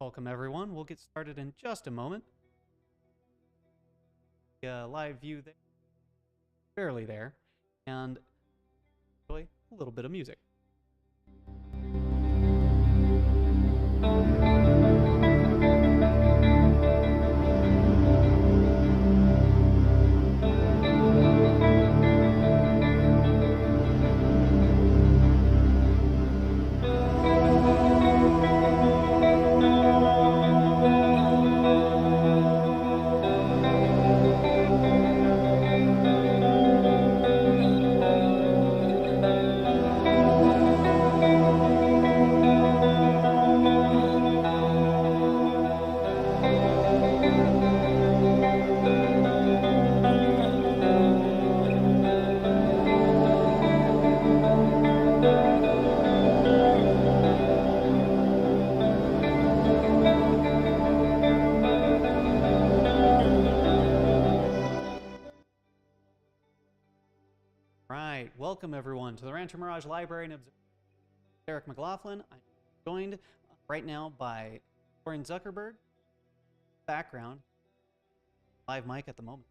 Welcome everyone. We'll get started in just a moment. Live view there, barely there, and really a little bit of music. Welcome everyone to the Rancho Mirage Library Observatory. Eric McLaughlin. I'm joined right now by Lauren Zuckerberg. Background. Live mic at the moment.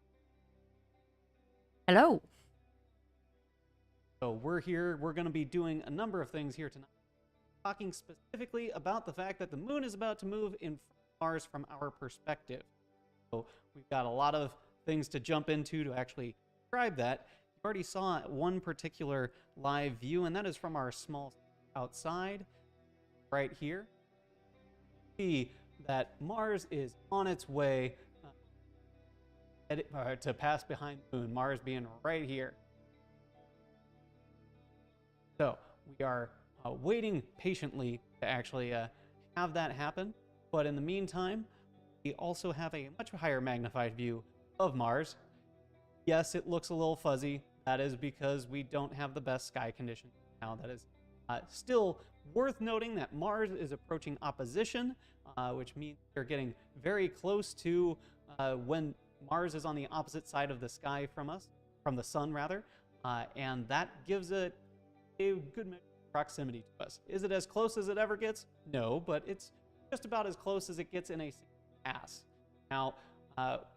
Hello. So we're here. We're going to be doing a number of things here tonight. Talking specifically about the fact that the moon is about to move in front of Mars from our perspective. So we've got a lot of things to jump into to actually describe that. Already saw one particular live view, and that is from our small outside right here. See that Mars is on its way to pass behind the moon, Mars being right here. So we are waiting patiently to actually have that happen, but in the meantime we also have a much higher magnified view of Mars. Yes, it looks a little fuzzy. That is because we don't have the best sky conditions now. That is still worth noting that Mars is approaching opposition, which means we're getting very close to when Mars is on the opposite side of the sky from us, from the sun rather, and that gives it a good measure of proximity to us. Is it as close as it ever gets? No, but it's just about as close as it gets in a pass. Now,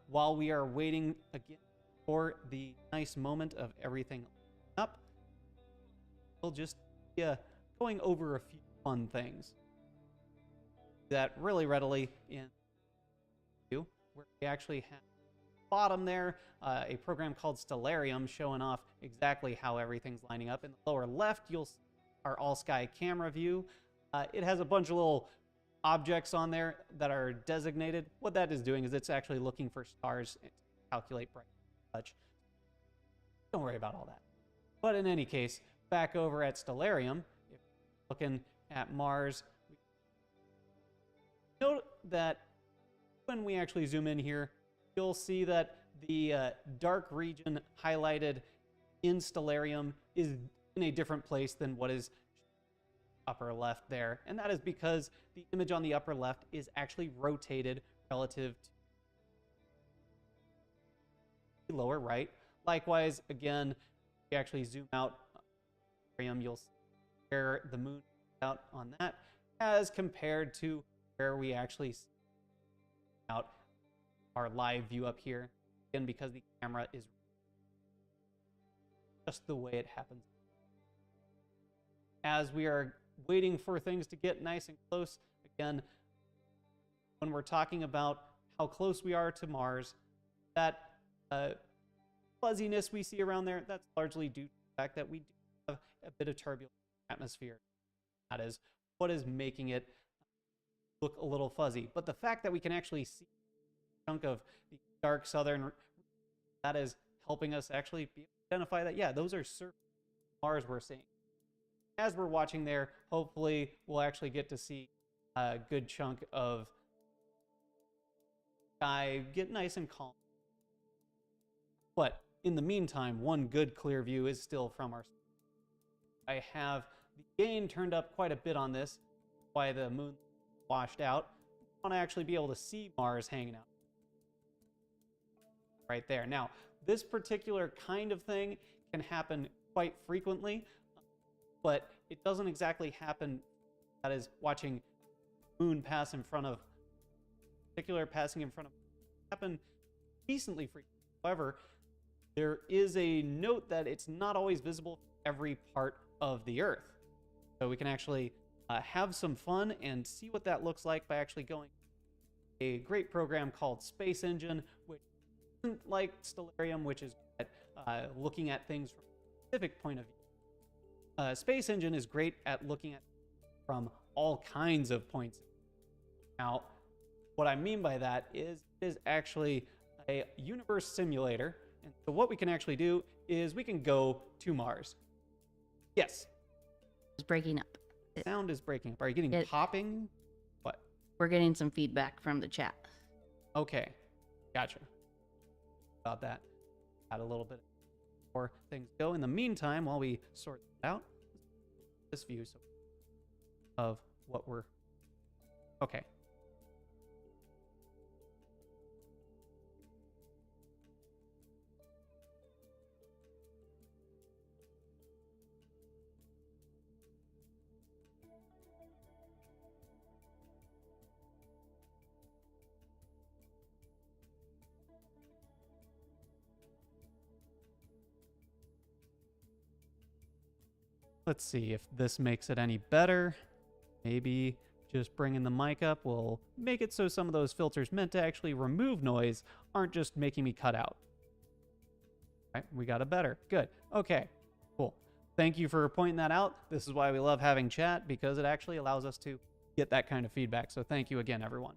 while we are waiting again for the nice moment of everything up, we'll just be going over a few fun things that really readily in view, where we actually have bottom there a program called Stellarium showing off exactly how everything's lining up. In the lower left, you'll see our all-sky camera view. It has a bunch of little objects on there that are designated. What that is doing is it's actually looking for stars to calculate brightness. Don't worry about all that. But in any case, back over at Stellarium, if you're looking at Mars, note that when we actually zoom in here, you'll see that the dark region highlighted in Stellarium is in a different place than what is upper left there. And that is because the image on the upper left is actually rotated relative to lower right. Likewise, again, if you actually zoom out, you'll see where the moon is out on that as compared to where we actually see out our live view up here. Again, because the camera is just the way it happens. As we are waiting for things to get nice and close, again, when we're talking about how close we are to Mars, that fuzziness we see around there, that's largely due to the fact that we do have a bit of turbulence in the atmosphere. That is what is making it look a little fuzzy. But the fact that we can actually see a chunk of the dark southern, that is helping us actually identify that, yeah, those are surface Mars we're seeing. As we're watching there, hopefully we'll actually get to see a good chunk of sky get nice and calm. But in the meantime, one good clear view is still from our. I have the gain turned up quite a bit on this, why the moon washed out. I want to actually be able to see Mars hanging out right there. Now, this particular kind of thing can happen quite frequently, but it doesn't exactly happen. That is watching moon pass in front of, passing in front of, happen decently frequently. However, there is a note that it's not always visible to every part of the Earth. So we can actually have some fun and see what that looks like by actually going to a great program called Space Engine, which isn't like Stellarium, which is looking at things from a specific point of view. Space Engine is great at looking at from all kinds of points. Now, what I mean by that is it is actually a universe simulator. And so what we can actually do is we can go to Mars. Yes. It's breaking up. Sound is breaking up. Are you getting popping? What? We're getting some feedback from the chat. Okay. Gotcha. About that. Add a little bit more things go. In the meantime, while we sort it out, this view of what we're... Okay. Let's see if this makes it any better. Maybe just bringing the mic up will make it so some of those filters meant to actually remove noise aren't just making me cut out. All right, we got it better. Good. Okay, cool. Thank you for pointing that out. This is why we love having chat, because it actually allows us to get that kind of feedback. So thank you again, everyone.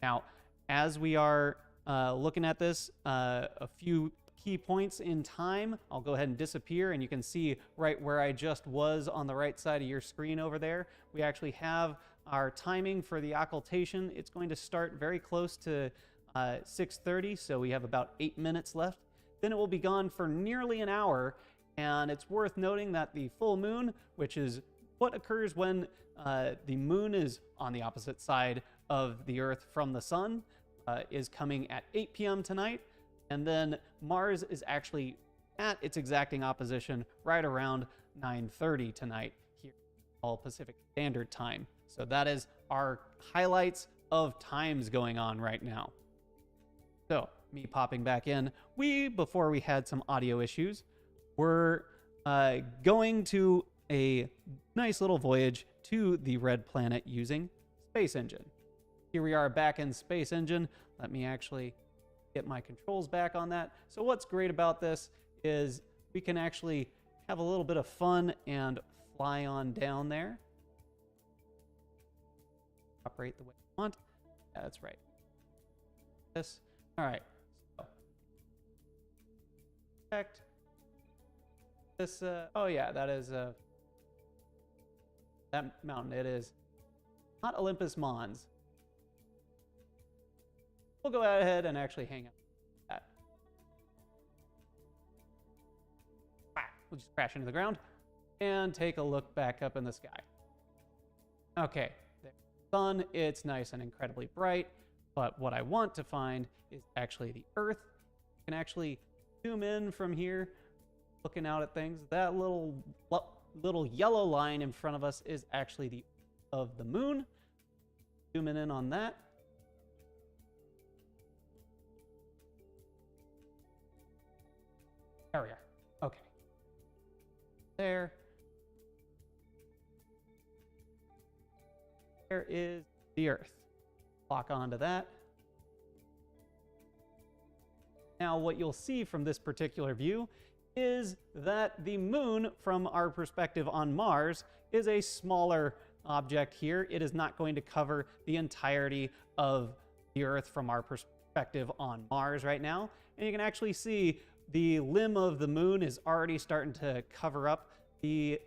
Now, as we are looking at this, a few key points in time, I'll go ahead and disappear, and you can see right where I just was on the right side of your screen over there. We actually have our timing for the occultation. It's going to start very close to 6:30, so we have about 8 minutes left. Then it will be gone for nearly an hour, and it's worth noting that the full moon, which is what occurs when the moon is on the opposite side of the Earth from the sun, is coming at 8 p.m. tonight. And then Mars is actually at its exacting opposition right around 9:30 tonight here, all Pacific Standard Time. So that is our highlights of times going on right now. So me popping back in, before we had some audio issues, we're going to a nice little voyage to the red planet using Space Engine. Here we are back in Space Engine. Let me actually get my controls back on that. So what's great about this is we can actually have a little bit of fun and fly on down there. Operate the way we want. Yeah, that's right. This. All right. So checked. This. Oh yeah, that is that mountain. It is not Olympus Mons. We'll go ahead and actually hang out with that. We'll just crash into the ground and take a look back up in the sky. Okay, there's the sun. It's nice and incredibly bright, but what I want to find is actually the Earth. You can actually zoom in from here, looking out at things. That little yellow line in front of us is actually the of the moon. Zooming in on that. There we are. Okay. There. There is the Earth. Lock onto that. Now, what you'll see from this particular view is that the moon, from our perspective on Mars, is a smaller object here. It is not going to cover the entirety of the Earth from our perspective on Mars right now. And you can actually see the limb of the moon is already starting to cover up a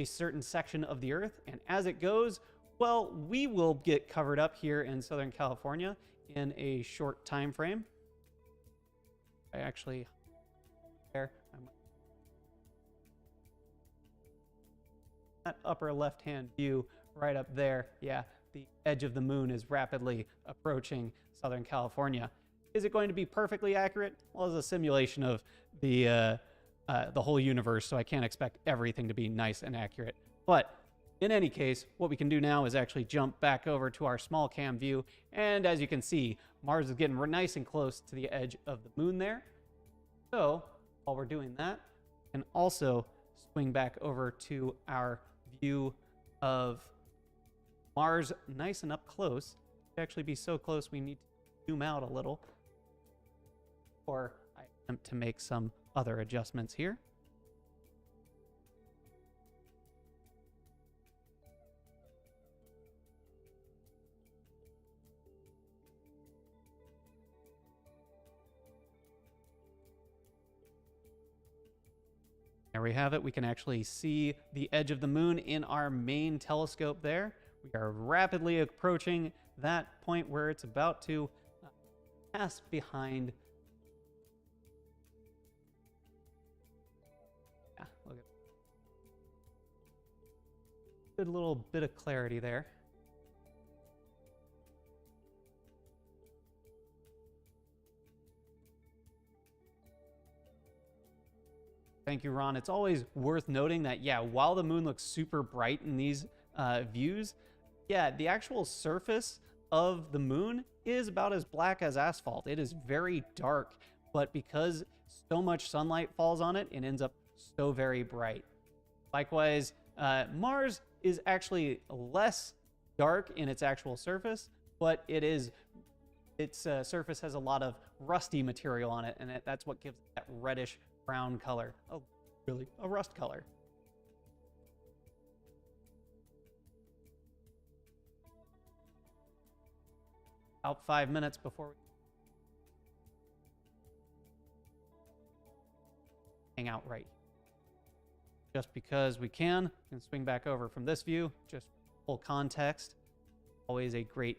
certain section of the Earth. And as it goes, well, we will get covered up here in Southern California in a short time frame. I actually... There. That upper left-hand view right up there, yeah, the edge of the moon is rapidly approaching Southern California. Is it going to be perfectly accurate? Well, it's a simulation of the whole universe, so I can't expect everything to be nice and accurate. But In any case, what we can do now is actually jump back over to our small cam view, and as you can see, Mars is getting nice and close to the edge of the moon there. So while we're doing that, we can also swing back over to our view of Mars nice and up close. To actually be so close, we need to zoom out a little, or I attempt to make some other adjustments here. There we have it. We can actually see the edge of the moon in our main telescope there. We are rapidly approaching that point where it's about to pass behind. Yeah, look at good little bit of clarity there. Thank you, Ron. It's always worth noting that, yeah, while the moon looks super bright in these views, yeah, the actual surface of the moon is about as black as asphalt. It is very dark, but because so much sunlight falls on it, it ends up so very bright. Likewise, Mars is actually less dark in its actual surface, but its surface has a lot of rusty material on it, and that's what gives it that reddish brown color. Oh, really? A rust color. About 5 minutes before we hang out right. Just because we can swing back over from this view, just full context. Always a great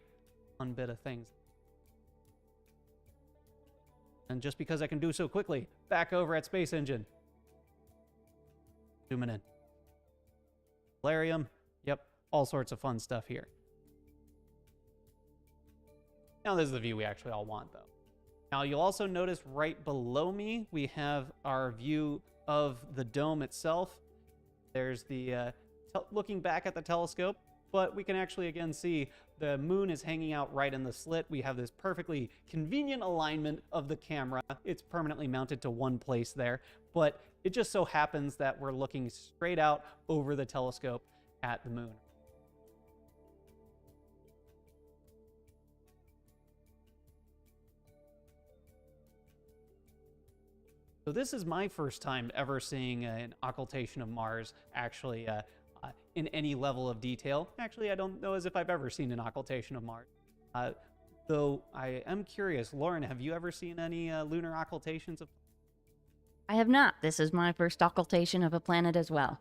fun bit of things. And just because I can do so quickly, back over at Space Engine. Zooming in. Stellarium. Yep, all sorts of fun stuff here. Now this is the view we actually all want, though. Now you'll also notice right below me, we have our view of the dome itself. There's the looking back at the telescope, but we can actually again see the moon is hanging out right in the slit. We have this perfectly convenient alignment of the camera. It's permanently mounted to one place there, but it just so happens that we're looking straight out over the telescope at the moon. So this is my first time ever seeing an occultation of Mars actually in any level of detail. Actually, I don't know as if I've ever seen an occultation of Mars. Though I am curious, Lauren, have you ever seen any lunar occultations of? I have not. This is my first occultation of a planet as well.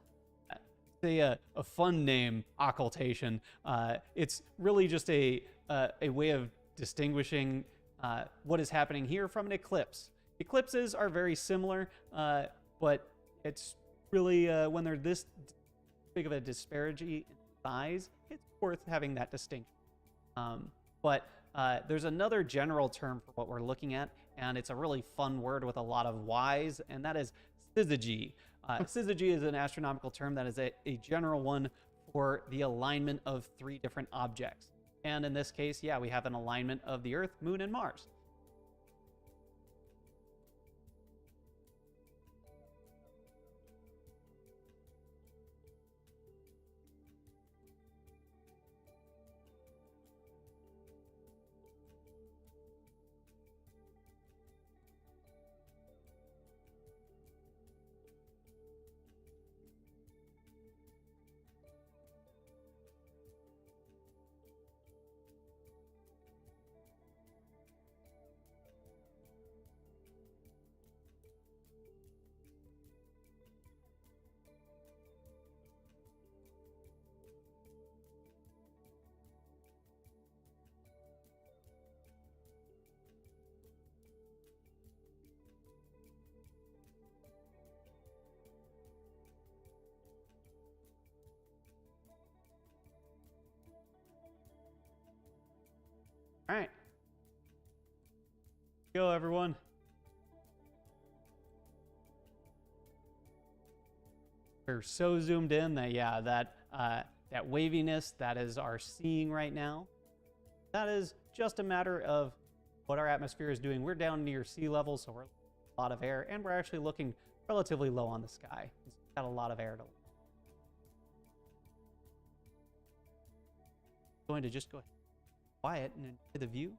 A fun name, occultation. It's really just a way of distinguishing what is happening here from an eclipse. Eclipses are very similar, but it's really when they're this big of a disparity in size, it's worth having that distinction. But there's another general term for what we're looking at, and it's a really fun word with a lot of Y's, and that is syzygy. Syzygy is an astronomical term that is a general one for the alignment of 3 different objects. And in this case, yeah, we have an alignment of the Earth, Moon, and Mars. All right. Go, everyone. We're so zoomed in that, yeah, that that waviness that is our seeing right now, that is just a matter of what our atmosphere is doing. We're down near sea level, so we're a lot of air, and we're actually looking relatively low on the sky. It's got a lot of air to look. I'm going to just go ahead and quiet and enjoy the view.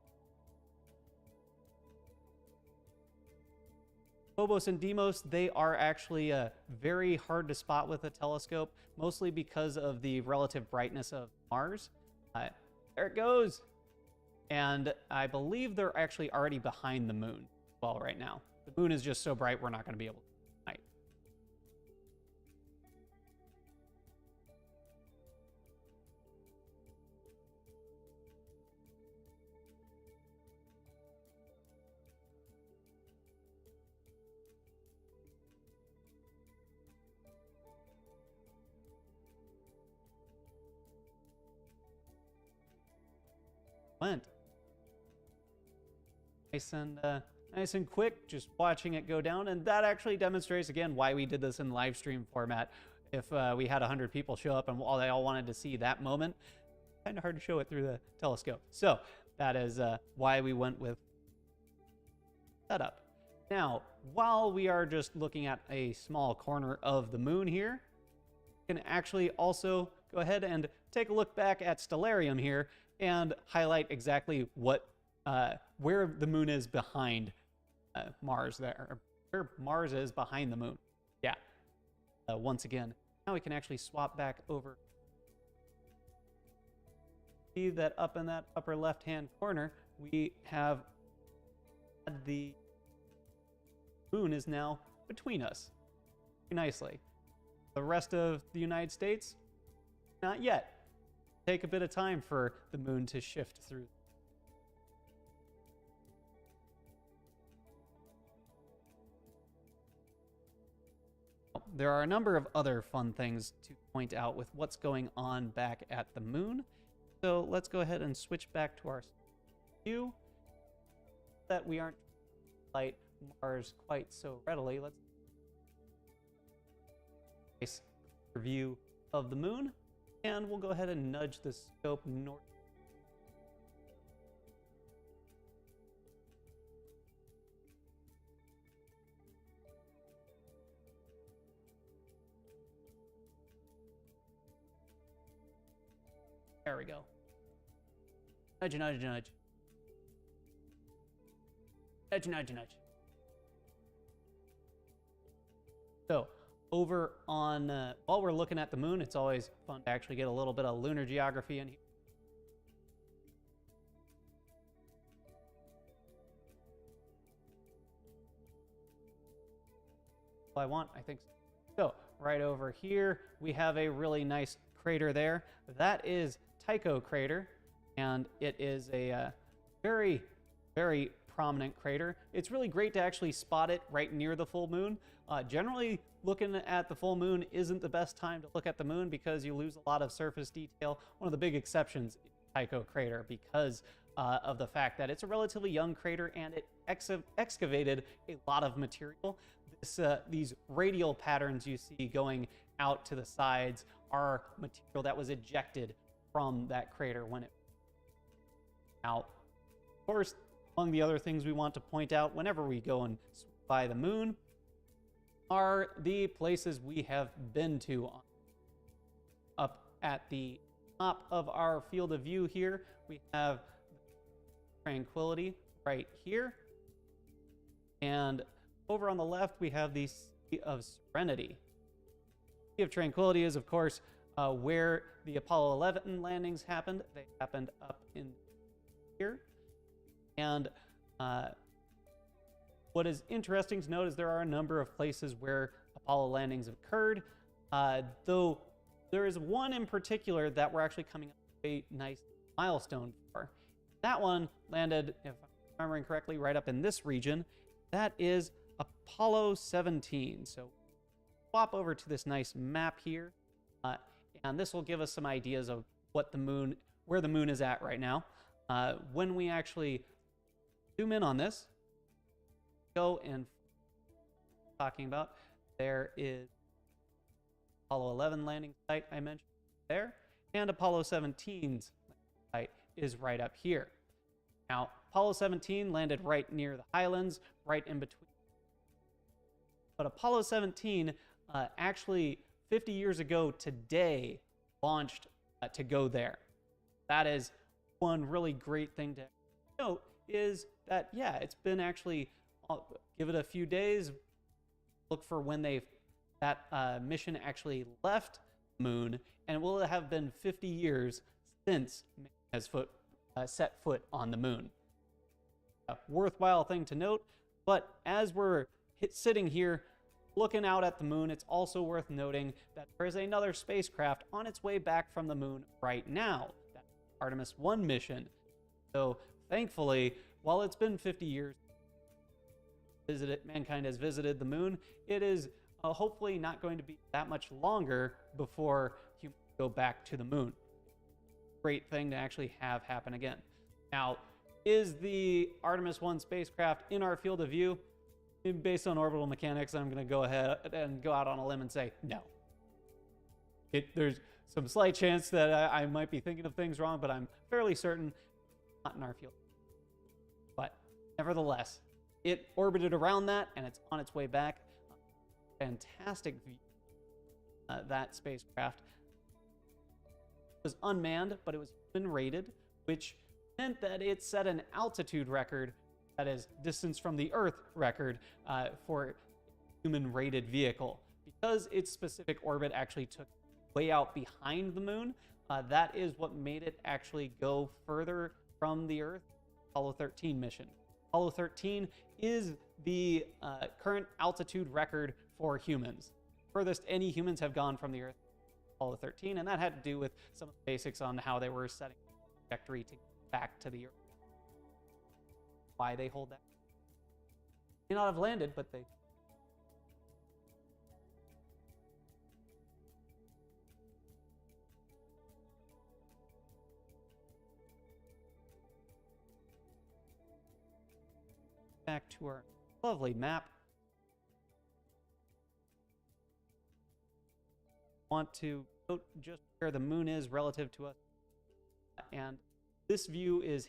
Phobos and Deimos, they are actually very hard to spot with a telescope, mostly because of the relative brightness of Mars. There it goes. And I believe they're actually already behind the moon well right now. The moon is just so bright, we're not going to be able to see it tonight. Went. Nice and quick, just watching it go down, and that actually demonstrates again why we did this in live stream format. If we had 100 people show up and they all wanted to see that moment, kind of hard to show it through the telescope. So that is why we went with setup. Now, while we are just looking at a small corner of the moon here, you can actually also go ahead and take a look back at stellarium here and highlight exactly what where the moon is behind Mars there, or where Mars is behind the moon. Yeah. Once again, now we can actually swap back over. See that up in that upper left-hand corner, we have the moon is now between us nicely. The rest of the United States, not yet. Take a bit of time for the moon to shift through. There are a number of other fun things to point out with what's going on back at the moon. So let's go ahead and switch back to our view. That we aren't light Mars quite so readily. Let's nice view of the moon, and we'll go ahead and nudge the scope north. There we go. Nudge, nudge, nudge. Nudge, nudge, nudge. So, over on, while we're looking at the moon, it's always fun to actually get a little bit of lunar geography in here. I want, I think so. So, right over here, we have a really nice crater there. That is Tycho crater, and it is a very, very prominent crater. It's really great to actually spot it right near the full moon. Generally, looking at the full moon isn't the best time to look at the moon because you lose a lot of surface detail. One of the big exceptions is Tycho crater because of the fact that it's a relatively young crater and it excavated a lot of material. These radial patterns you see going out to the sides are material that was ejected from that crater when it out. Of course, among the other things we want to point out whenever we go and by the moon are the places we have been to. Up at the top of our field of view here, we have Tranquility right here. And over on the left, we have the Sea of Serenity. Sea of Tranquility is, of course, where the Apollo 11 landings happened. They happened up in here. And what is interesting to note is there are a number of places where Apollo landings have occurred, though there is one in particular that we're actually coming up to a nice milestone for. That one landed, if I'm remembering correctly, right up in this region. That is Apollo 17. So swap over to this nice map here, and this will give us some ideas of what the moon, where the moon is at right now. When we actually zoom in on this, go and talking about, there is Apollo 11 landing site I mentioned there, and Apollo 17's site is right up here. Now, Apollo 17 landed right near the Highlands, right in between. But Apollo 17 actually 50 years ago today launched to go there. That is one really great thing to note, is that, yeah, it's been actually, give it a few days, look for when that mission actually left the moon, and it will have been 50 years since man has set foot on the moon. A worthwhile thing to note, but as we're sitting here looking out at the moon, it's also worth noting that there is another spacecraft on its way back from the moon right now. That's the Artemis 1 mission. So thankfully, while it's been 50 years mankind has visited the moon, it is hopefully not going to be that much longer before humans go back to the moon. Great thing to actually have happen again. Now, is the Artemis 1 spacecraft in our field of view? Based on orbital mechanics, I'm going to go ahead and go out on a limb and say no. There's some slight chance that I might be thinking of things wrong, but I'm fairly certain it's not in our field. But nevertheless, it orbited around that, and it's on its way back. Fantastic view. That spacecraft was unmanned, but it was human-rated, which meant that it set an altitude record, that is, distance from the Earth record, for a human-rated vehicle. Because its specific orbit actually took way out behind the moon, that is what made it actually go further from the Earth. Apollo 13 mission. Apollo 13 is the current altitude record for humans. Furthest any humans have gone from the Earth, Apollo 13, and that had to do with some of the basics on how they were setting the trajectory to get back to the Earth. Why they hold that? May not have landed, but they... Back to our lovely map. Want to note just where the moon is relative to us. And this view is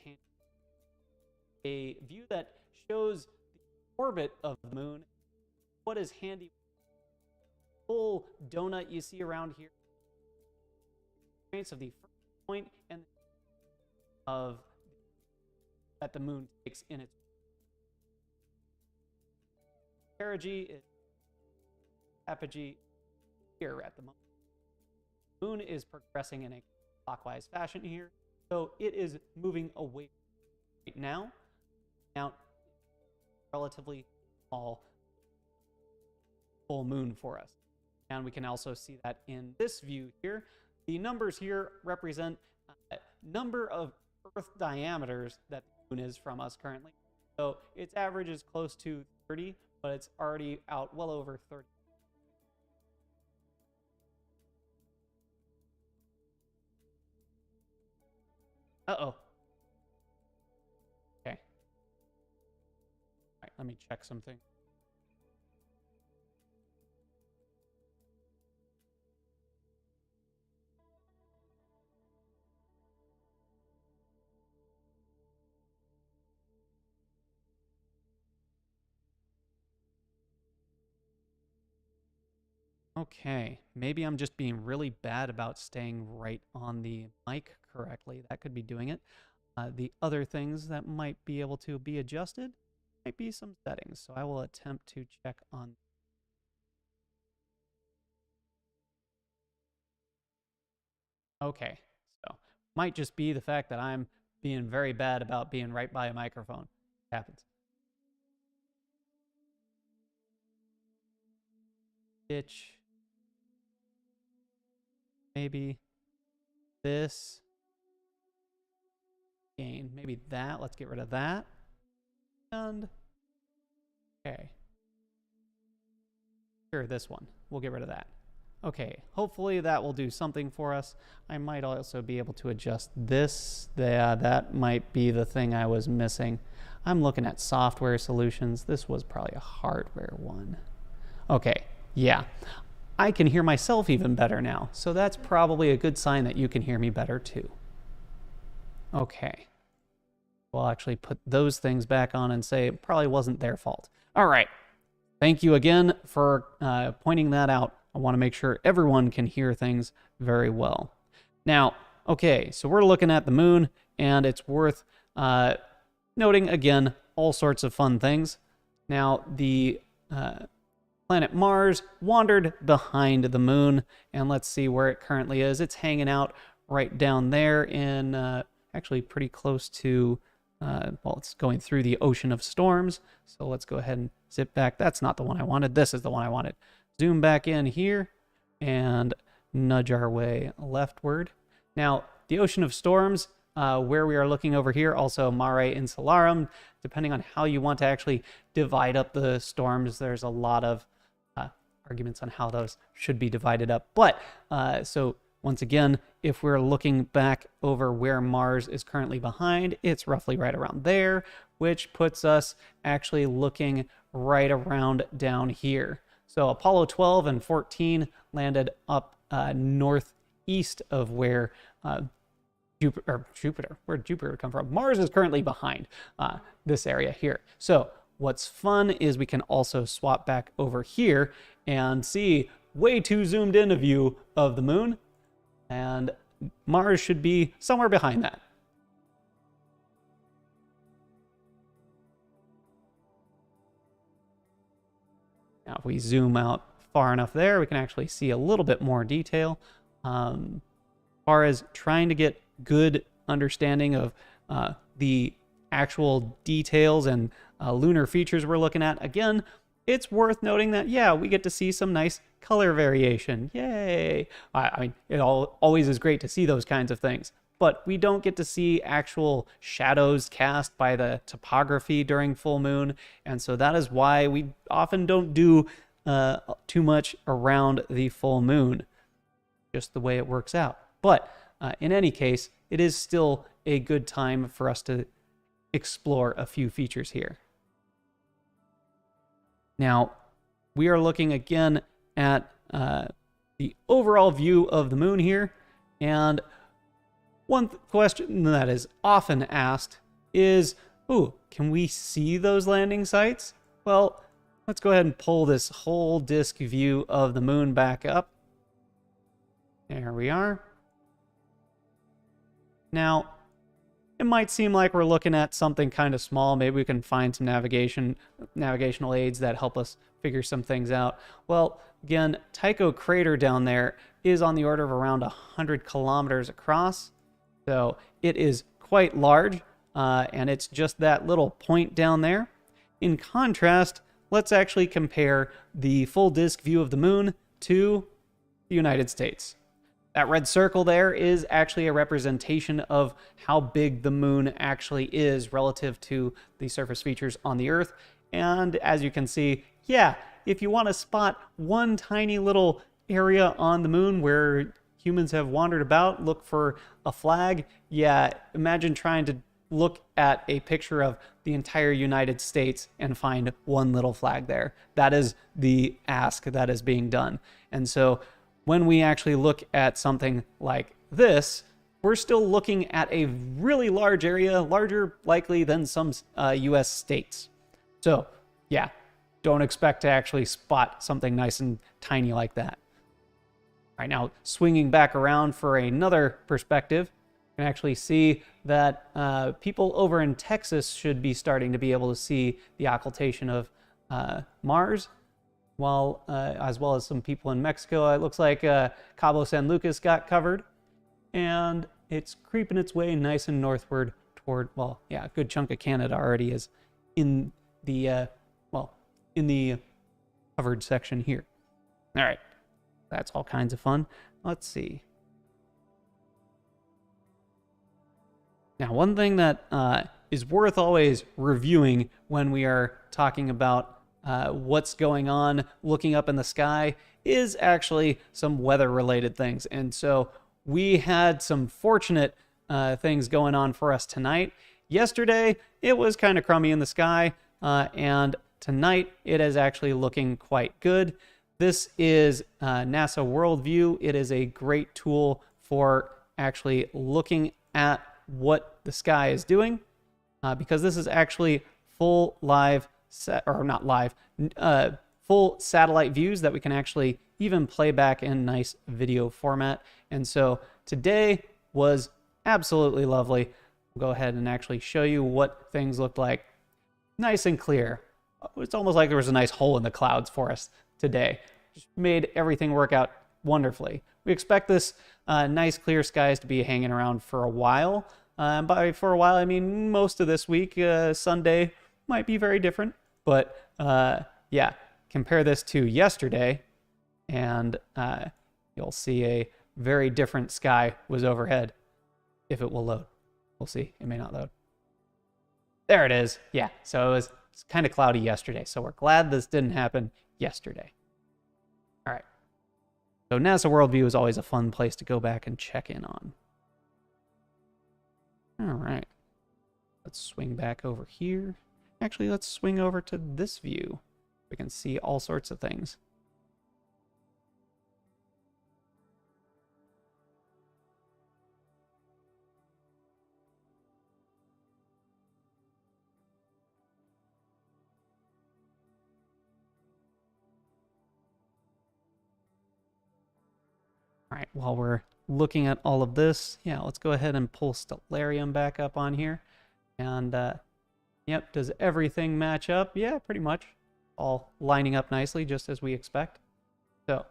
a view that shows the orbit of the moon. What is handy? Full donut you see around here. Of the first point and of that the moon takes in its perigee is apogee here at the moment. The moon is progressing in a clockwise fashion here, so it is moving away right now. Now, relatively small full moon for us. And we can also see that in this view here. The numbers here represent number of Earth diameters that the moon is from us currently. So its average is close to 30, but it's already out well over 30. Uh-oh. Okay. All right, let me check something. Okay, maybe I'm just being really bad about staying right on the mic correctly. That could be doing it. The other things that might be able to be adjusted might be some settings. So I will attempt to check on. Okay, so might just be the fact that I'm being very bad about being right by a microphone. It happens. Pitch. Maybe this. Gain. Maybe that. Let's get rid of that. And okay. Sure, this one. We'll get rid of that. Okay, hopefully that will do something for us. I might also be able to adjust this. That might be the thing I was missing. I'm looking at software solutions. This was probably a hardware one. Okay, yeah. I can hear myself even better now. So that's probably a good sign that you can hear me better too. Okay. We'll actually put those things back on and say it probably wasn't their fault. All right. Thank you again for pointing that out. I want to make sure everyone can hear things very well. Now, okay, so we're looking at the moon, and it's worth noting again all sorts of fun things. Now, the planet Mars wandered behind the moon, and let's see where it currently is. It's hanging out right down there in actually pretty close to, well, it's going through the ocean of storms. So let's go ahead and zip back. That's not the one I wanted. This is the one I wanted. Zoom back in here and nudge our way leftward. Now, the ocean of storms, where we are looking over here, also Mare Insularum, depending on how you want to actually divide up the storms, there's a lot of arguments on how those should be divided up. But so once again, if we're looking back over where Mars is currently behind, it's roughly right around there, which puts us actually looking right around down here. So Apollo 12 and 14 landed up northeast of where Jupiter, where Jupiter would come from. Mars is currently behind this area here. So what's fun is we can also swap back over here and see way too zoomed in a view of the moon. And Mars should be somewhere behind that. Now, if we zoom out far enough there, we can actually see a little bit more detail. As far as trying to get good understanding of the actual details and lunar features we're looking at, again, it's worth noting that, yeah, we get to see some nice color variation. Yay! I mean, it always is great to see those kinds of things, but we don't get to see actual shadows cast by the topography during full moon, and so that is why we often don't do too much around the full moon, just the way it works out. But in any case, it is still a good time for us to explore a few features here. Now, we are looking again at the overall view of the moon here, and one question that is often asked is, can we see those landing sites? Well, let's go ahead and pull this whole disk view of the moon back up. There we are. Now, it might seem like we're looking at something kind of small. Maybe we can find some navigational aids that help us figure some things out. Well, again, Tycho crater down there is on the order of around 100 kilometers across. So it is quite large, and it's just that little point down there. In contrast, let's actually compare the full disk view of the moon to the United States. That red circle there is actually a representation of how big the moon actually is relative to the surface features on the Earth. And as you can see, yeah, if you want to spot one tiny little area on the moon where humans have wandered about, look for a flag, yeah, imagine trying to look at a picture of the entire United States and find one little flag there. That is the ask that is being done. And so when we actually look at something like this, we're still looking at a really large area, larger likely than some U.S. states. So yeah, don't expect to actually spot something nice and tiny like that. All right, now swinging back around for another perspective, you can actually see that people over in Texas should be starting to be able to see the occultation of Mars, while as well as some people in Mexico. It looks like Cabo San Lucas got covered, and it's creeping its way nice and northward toward, well, yeah, a good chunk of Canada already is in the in the covered section here. All right, that's all kinds of fun. Let's see. Now, one thing that is worth always reviewing when we are talking about what's going on looking up in the sky is actually some weather-related things. And so we had some fortunate things going on for us tonight. Yesterday, it was kind of crummy in the sky, and tonight it is actually looking quite good. this is NASA Worldview. It is a great tool for actually looking at what the sky is doing, because this is actually full live, full satellite views that we can actually even play back in nice video format. And so today was absolutely lovely. We'll go ahead and actually show you what things looked like. Nice and clear. It's almost like there was a nice hole in the clouds for us today. Just made everything work out wonderfully. We expect this nice clear skies to be hanging around for a while. For a while, I mean most of this week. Sunday might be very different, but yeah, compare this to yesterday, and you'll see a very different sky was overhead. If it will load, we'll see. It may not load. There it is. Yeah, so it's kind of cloudy yesterday, so we're glad this didn't happen yesterday. All right. So NASA Worldview is always a fun place to go back and check in on. All right. Let's swing back over here. Actually, let's swing over to this view. We can see all sorts of things. All right, while we're looking at all of this, yeah, let's go ahead and pull Stellarium back up on here. And, yep, does everything match up? Yeah, pretty much. All lining up nicely, just as we expect. So,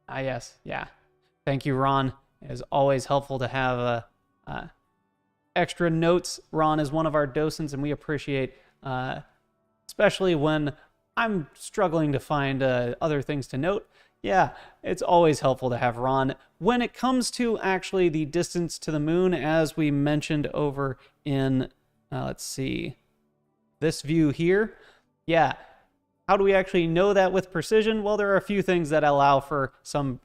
yes, yeah. Thank you, Ron. It is always helpful to have extra notes. Ron is one of our docents, and we appreciate, especially when I'm struggling to find other things to note. Yeah, it's always helpful to have Ron. When it comes to actually the distance to the moon, as we mentioned over in, let's see, this view here. Yeah, how do we actually know that with precision? Well, there are a few things that allow for some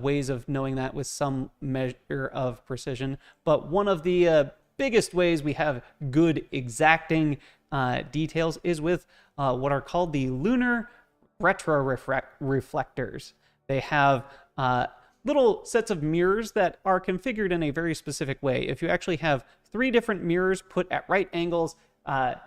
ways of knowing that with some measure of precision. But one of the biggest ways we have good exacting details is with what are called the lunar reflectors. They have little sets of mirrors that are configured in a very specific way. If you actually have 3 different mirrors put at right angles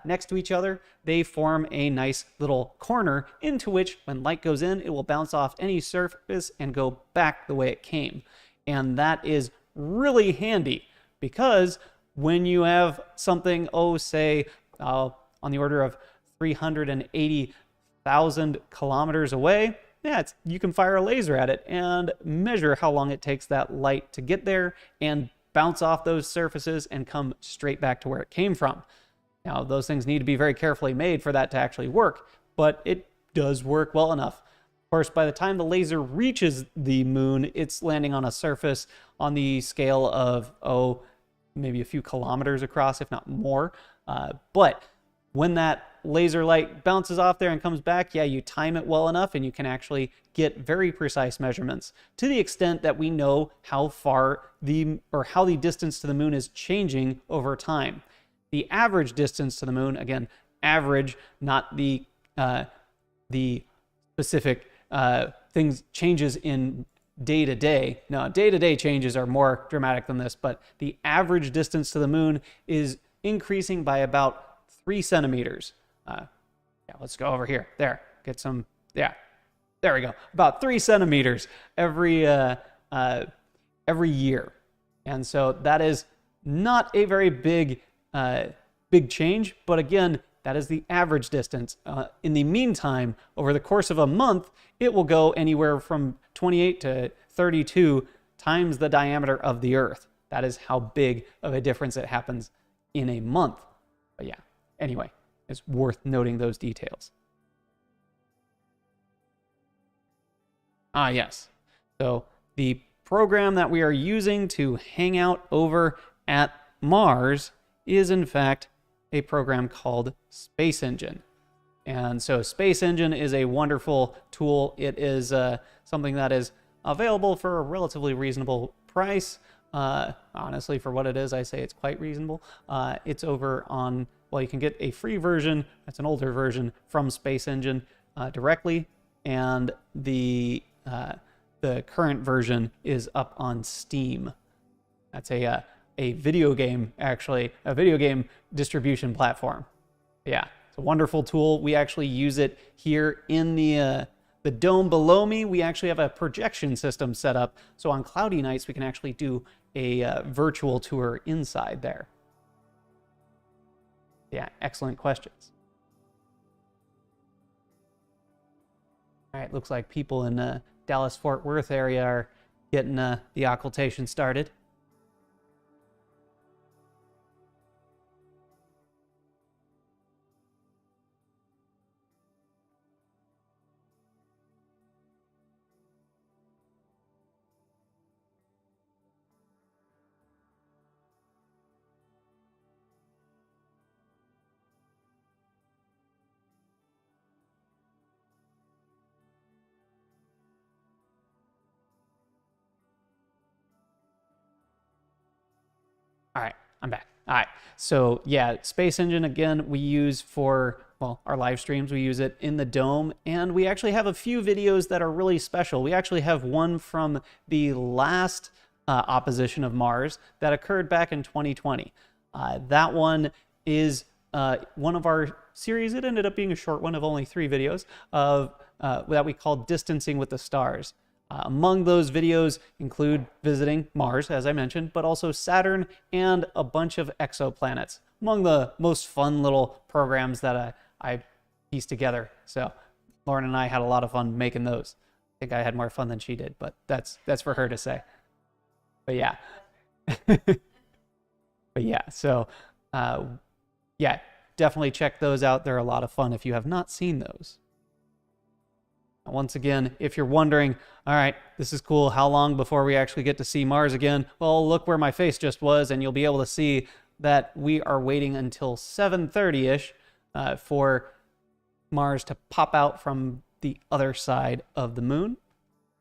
next to each other, they form a nice little corner into which, when light goes in, it will bounce off any surface and go back the way it came. And that is really handy because when you have something, say, on the order of 380,000 kilometers away, yeah, you can fire a laser at it and measure how long it takes that light to get there and bounce off those surfaces and come straight back to where it came from. Now, those things need to be very carefully made for that to actually work, but it does work well enough. Of course, by the time the laser reaches the moon, it's landing on a surface on the scale of, maybe a few kilometers across, if not more. But when that laser light bounces off there and comes back, yeah, you time it well enough and you can actually get very precise measurements to the extent that we know how far how the distance to the moon is changing over time. The average distance to the moon, again, average, not the specific things changes in day to day. No, day to day changes are more dramatic than this, but the average distance to the moon is increasing by about 3 centimeters. Yeah, let's go over here. There, get some. Yeah, there we go. About 3 centimeters every year, and so that is not a very big change. But again, that is the average distance. In the meantime, over the course of a month, it will go anywhere from 28 to 32 times the diameter of the Earth. That is how big of a difference it happens in a month. But yeah, anyway, it's worth noting those details. Yes. So the program that we are using to hang out over at Mars is in fact a program called Space Engine. And so Space Engine is a wonderful tool. It is something that is available for a relatively reasonable price. Honestly, for what it is, I say it's quite reasonable. It's over on, well, you can get a free version. That's an older version from Space Engine. directly, and the current version is up on Steam. That's a video game, actually, a video game distribution platform. Yeah, it's a wonderful tool. We actually use it here in the dome below me. We actually have a projection system set up, so on cloudy nights we can actually do a virtual tour inside there. Yeah, excellent questions. All right, looks like people in Dallas-Fort Worth area are getting the occultation started. All right, I'm back. All right, so yeah, Space Engine, again, we use for, well, our live streams. We use it in the dome, and we actually have a few videos that are really special. We actually have one from the last opposition of Mars that occurred back in 2020. That one is one of our series. It ended up being a short one of only 3 videos of that we called Distancing with the Stars. Among those videos include visiting Mars, as I mentioned, but also Saturn and a bunch of exoplanets. Among the most fun little programs that I pieced together. So Lauren and I had a lot of fun making those. I think I had more fun than she did, but that's for her to say. But yeah. But yeah, so yeah, definitely check those out. They're a lot of fun if you have not seen those. Once again, if you're wondering, all right, this is cool, how long before we actually get to see Mars again? Well, look where my face just was, and you'll be able to see that we are waiting until 7:30-ish for Mars to pop out from the other side of the moon.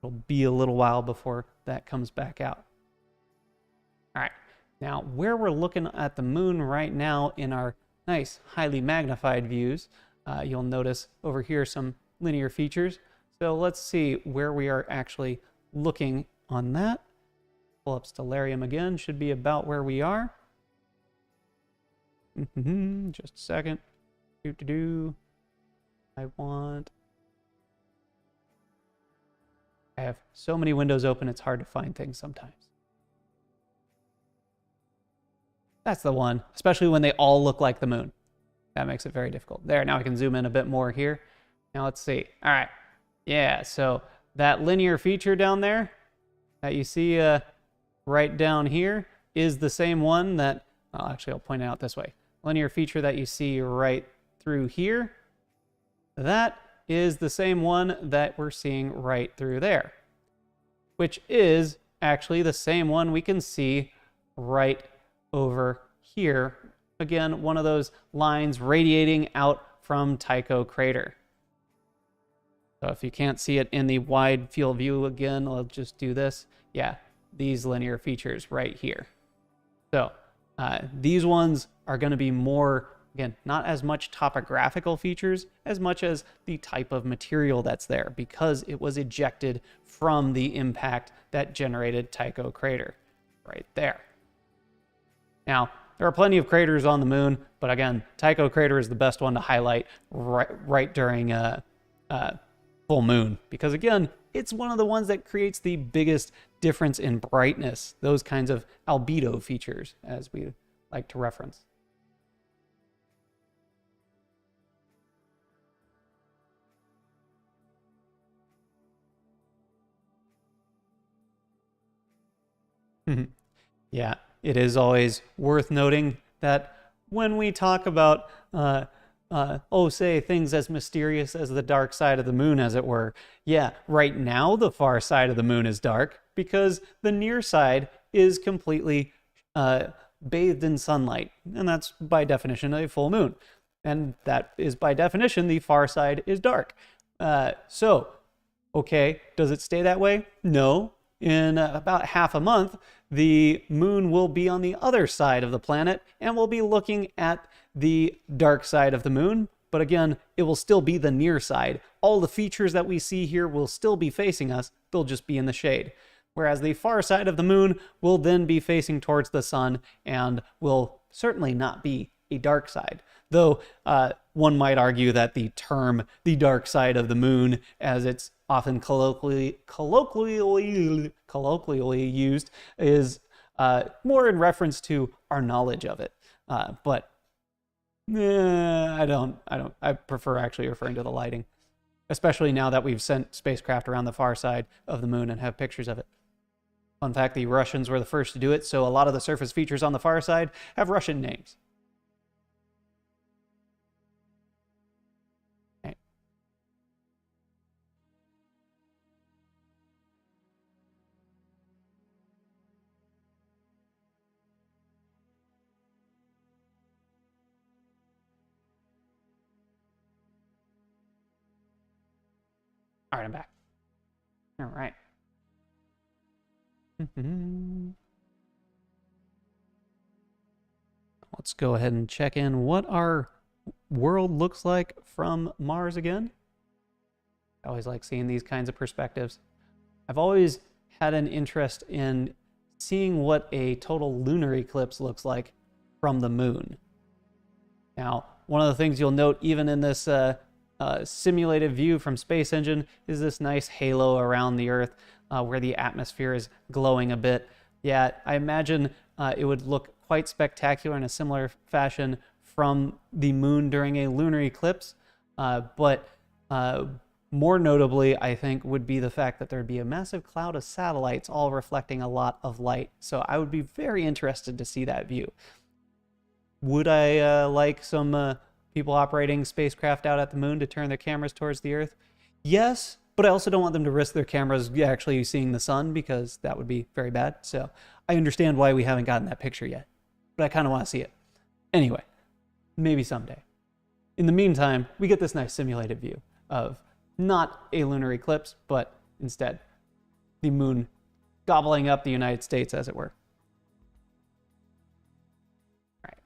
It'll be a little while before that comes back out. All right, now where we're looking at the moon right now in our nice, highly magnified views, you'll notice over here some linear features. So let's see where we are actually looking on that. Pull up stellarium again, should be about where we are. Just a second. I have so many windows open, it's hard to find things sometimes. That's the one, especially when they all look like the moon. That makes it very difficult. There, now I can zoom in a bit more here. Now let's see. All right. Yeah, so that linear feature down there that you see right down here is the same one that, well, actually I'll point it out this way. Linear feature that you see right through here, that is the same one that we're seeing right through there, which is actually the same one we can see right over here. Again, one of those lines radiating out from Tycho crater. So if you can't see it in the wide field view again, I'll just do this. Yeah, these linear features right here. So these ones are going to be more, again, not as much topographical features as much as the type of material that's there, because it was ejected from the impact that generated Tycho crater right there. Now, there are plenty of craters on the moon, but again, Tycho crater is the best one to highlight right during full moon, because again, it's one of the ones that creates the biggest difference in brightness, those kinds of albedo features, as we like to reference. Yeah, it is always worth noting that when we talk about say things as mysterious as the dark side of the moon, as it were. Yeah, right now the far side of the moon is dark because the near side is completely bathed in sunlight, and that's by definition a full moon. And that is by definition the far side is dark. So, okay, does it stay that way? No. In about half a month, the moon will be on the other side of the planet, and we'll be looking at the dark side of the moon, but again, it will still be the near side. All the features that we see here will still be facing us, they'll just be in the shade. Whereas the far side of the moon will then be facing towards the sun and will certainly not be a dark side. Though one might argue that the term the dark side of the moon, as it's often colloquially used, is more in reference to our knowledge of it. But I prefer actually referring to the lighting, especially now that we've sent spacecraft around the far side of the moon and have pictures of it. Fun fact, the Russians were the first to do it, so a lot of the surface features on the far side have Russian names. Okay. All right, I'm back. All right. Let's go ahead and check in what our world looks like from Mars again. I always like seeing these kinds of perspectives. I've always had an interest in seeing what a total lunar eclipse looks like from the moon. Now, one of the things you'll note even in this simulated view from Space Engine is this nice halo around the Earth where the atmosphere is glowing a bit. Yeah, I imagine it would look quite spectacular in a similar fashion from the moon during a lunar eclipse. But more notably, I think, would be the fact that there'd be a massive cloud of satellites all reflecting a lot of light. So I would be very interested to see that view. Would I like some people operating spacecraft out at the moon to turn their cameras towards the Earth? Yes, but I also don't want them to risk their cameras actually seeing the sun, because that would be very bad. So I understand why we haven't gotten that picture yet, but I kind of want to see it. Anyway, maybe someday. In the meantime, we get this nice simulated view of not a lunar eclipse, but instead the moon gobbling up the United States, as it were. All right.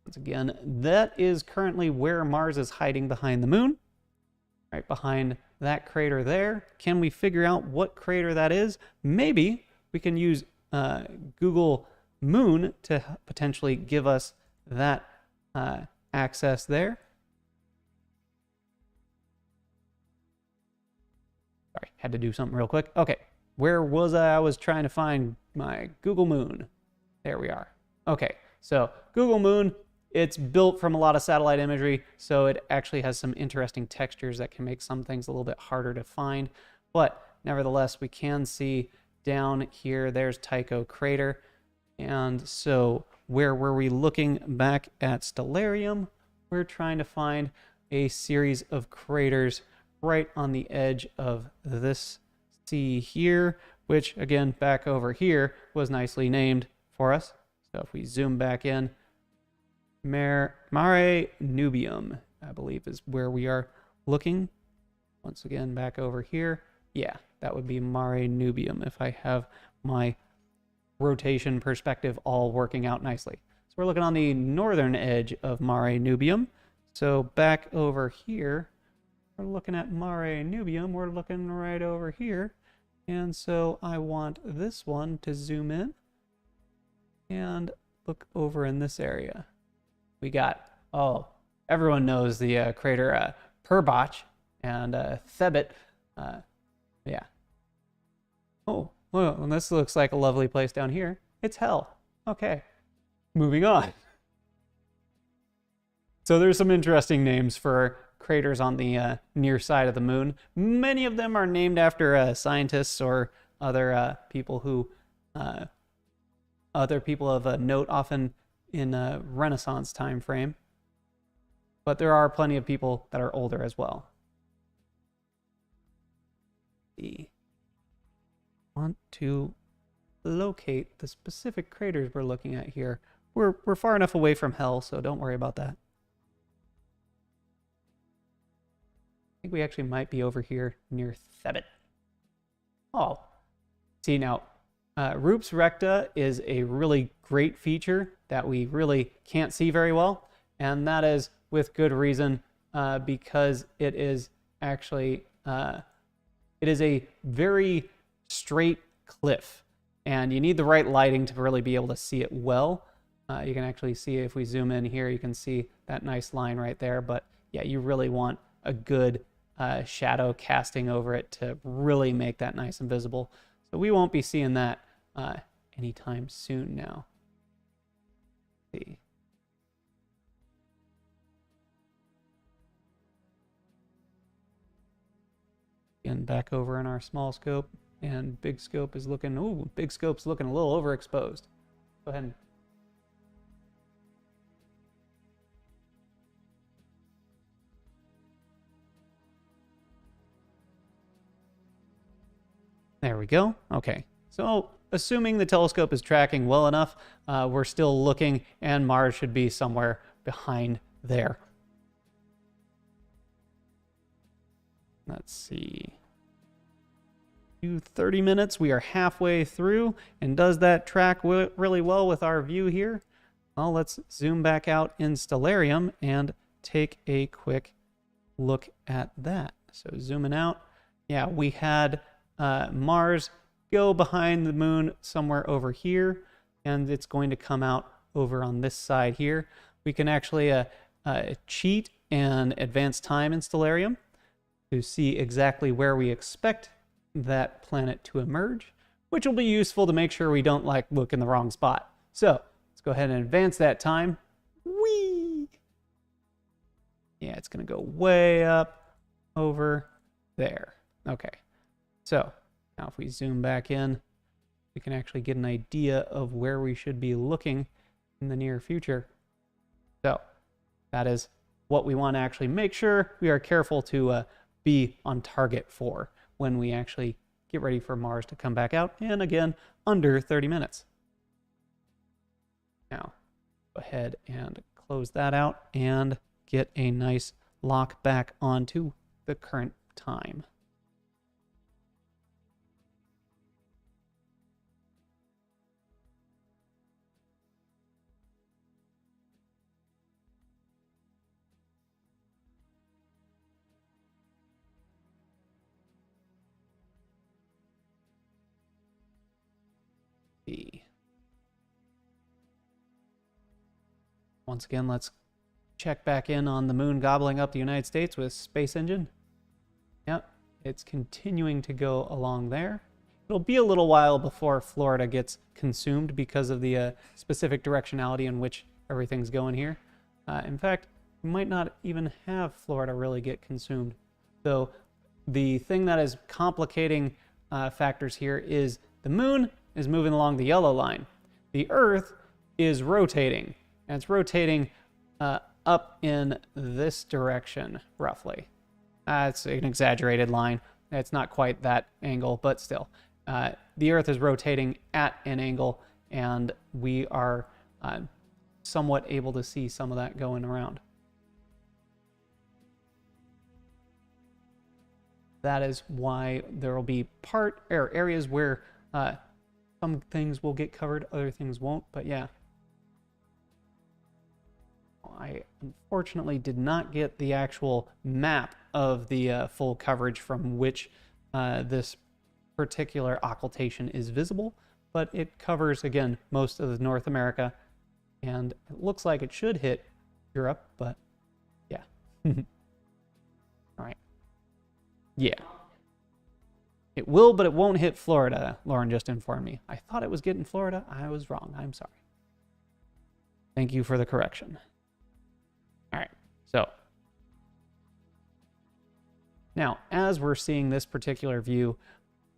Once again, that is currently where Mars is hiding behind the moon, right behind that crater there. Can we figure out what crater that is? Maybe we can use Google Moon to potentially give us that access there. Sorry, had to do something real quick. Okay, where was I? I was trying to find my Google Moon. There we are. Okay, so Google Moon, it's built from a lot of satellite imagery, so it actually has some interesting textures that can make some things a little bit harder to find. But nevertheless, we can see down here, there's Tycho crater. And so where were we looking back at stellarium? We're trying to find a series of craters right on the edge of this sea here, which again, back over here, was nicely named for us. So if we zoom back in, Mare Nubium, I believe, is where we are looking. Once again, back over here. Yeah, that would be Mare Nubium if I have my rotation perspective all working out nicely. So we're looking on the northern edge of Mare Nubium. So back over here, we're looking at Mare Nubium. We're looking right over here. And so I want this one to zoom in and look over in this area. We got, everyone knows the crater Purbach and Thebit. Yeah. Oh, well, and this looks like a lovely place down here. It's hell. Okay, moving on. So there's some interesting names for craters on the near side of the moon. Many of them are named after scientists or other people who, other people of note, often in a Renaissance time frame. But there are plenty of people that are older as well. We want to locate the specific craters we're looking at here. We're far enough away from hell, so don't worry about that. I think we actually might be over here near Thebit. Oh, see now, Rups Recta is a really great feature that we really can't see very well, and that is with good reason. because it is actually it is a very straight cliff, and you need the right lighting to really be able to see it well. You can actually see, if we zoom in here, you can see that nice line right there. But yeah, you really want a good shadow casting over it to really make that nice and visible. So we won't be seeing that anytime soon now. Let's see. Again, back over in our small scope, and big scope is looking, ooh, big scope's looking a little overexposed. Go ahead and there we go. Okay, so assuming the telescope is tracking well enough, we're still looking, and Mars should be somewhere behind there. Let's see. 30 minutes, we are halfway through, and does that track really well with our view here? Well, let's zoom back out in Stellarium and take a quick look at that. So zooming out, yeah, we had Mars go behind the moon somewhere over here, and it's going to come out over on this side here. We can actually cheat and advance time in Stellarium to see exactly where we expect that planet to emerge, which will be useful to make sure we don't look in the wrong spot. So let's go ahead and advance that time. Whee! Yeah, it's going to go way up over there. Okay. So now if we zoom back in, we can actually get an idea of where we should be looking in the near future. So that is what we want to actually make sure we are careful to be on target for when we actually get ready for Mars to come back out, and again, under 30 minutes. Now, go ahead and close that out and get a nice lock back onto the current time. Once again, let's check back in on the moon gobbling up the United States with space engine. Yep, it's continuing to go along there. It'll be a little while before Florida gets consumed because of the specific directionality in which everything's going here. In fact, we might not even have Florida really get consumed. Though the thing that is complicating factors here is the moon is moving along the yellow line. The Earth is rotating, and it's rotating up in this direction, roughly. It's an exaggerated line. It's not quite that angle, but still. The Earth is rotating at an angle, and we are somewhat able to see some of that going around. That is why there will be areas where some things will get covered, other things won't, but yeah. I unfortunately did not get the actual map of the full coverage from which this particular occultation is visible, but it covers, again, most of North America, and it looks like it should hit Europe, but yeah. All right. Yeah. It will, but it won't hit Florida, Lauren just informed me. I thought it was getting Florida. I was wrong. I'm sorry. Thank you for the correction. All right, so now as we're seeing this particular view,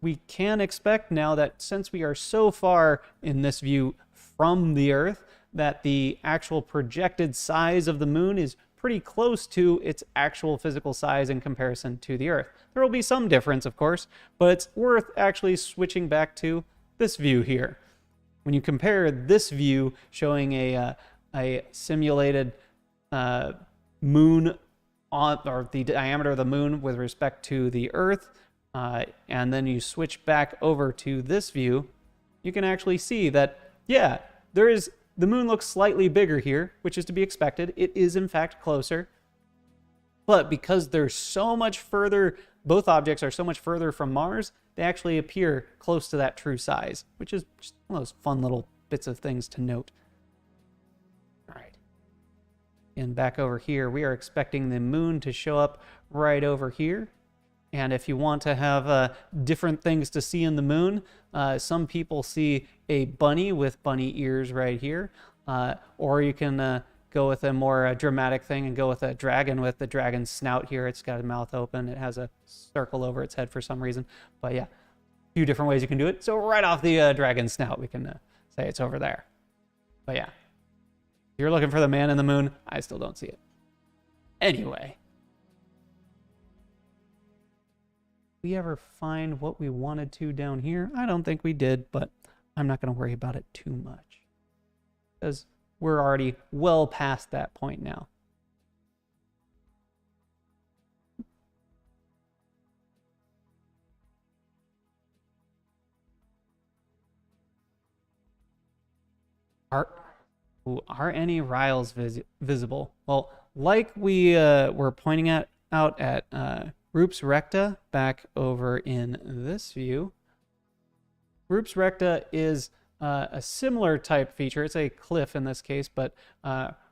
we can expect now that since we are so far in this view from the Earth, that the actual projected size of the moon is pretty close to its actual physical size in comparison to the Earth. There will be some difference, of course, but it's worth actually switching back to this view here. When you compare this view showing a simulated moon or the diameter of the moon with respect to the Earth, and then you switch back over to this view, you can actually see that, yeah, the moon looks slightly bigger here, which is to be expected. It is in fact closer. But because they're so much further, both objects are so much further from Mars, they actually appear close to that true size, which is just one of those fun little bits of things to note. All right. And back over here, we are expecting the moon to show up right over here. And if you want to have different things to see in the moon, some people see a bunny with bunny ears right here. Or you can go with a more dramatic thing and go with a dragon with the dragon's snout here. It's got a mouth open. It has a circle over its head for some reason. But yeah, a few different ways you can do it. So right off the dragon's snout, we can say it's over there. But yeah, if you're looking for the man in the moon, I still don't see it. Anyway. Did we ever find what we wanted to down here? I don't think we did, but I'm not going to worry about it too much, because we're already well past that point now. Are any riles visible? Well, like we were pointing out at Groups Recta back over in this view. Groups Recta is a similar type feature. It's a cliff in this case, but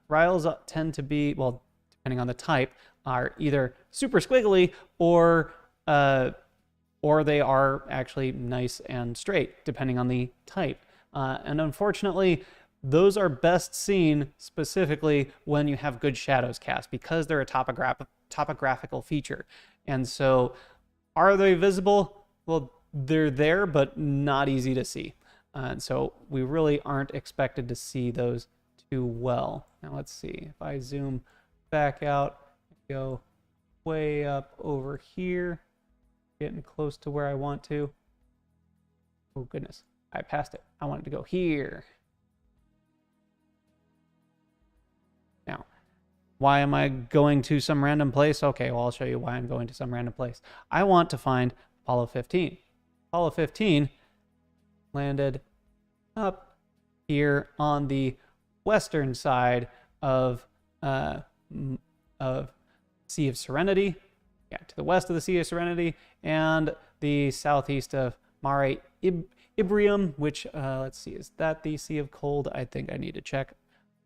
riles tend to be, well, depending on the type, are either super squiggly or they are actually nice and straight, depending on the type. And unfortunately, those are best seen specifically when you have good shadows cast, because they're a topographical feature. And so, are they visible? Well, they're there, but not easy to see. And so we really aren't expected to see those too well. Now let's see, if I zoom back out, go way up over here, getting close to where I want to. Oh goodness, I passed it. I wanted to go here. Now, why am I going to some random place? Okay, well, I'll show you why I'm going to some random place. I want to find Apollo 15. Apollo 15 landed up here on the western side of Sea of Serenity, yeah, to the west of the Sea of Serenity, and the southeast of Mare Imbrium, which, let's see, is that the Sea of Cold? I think I need to check.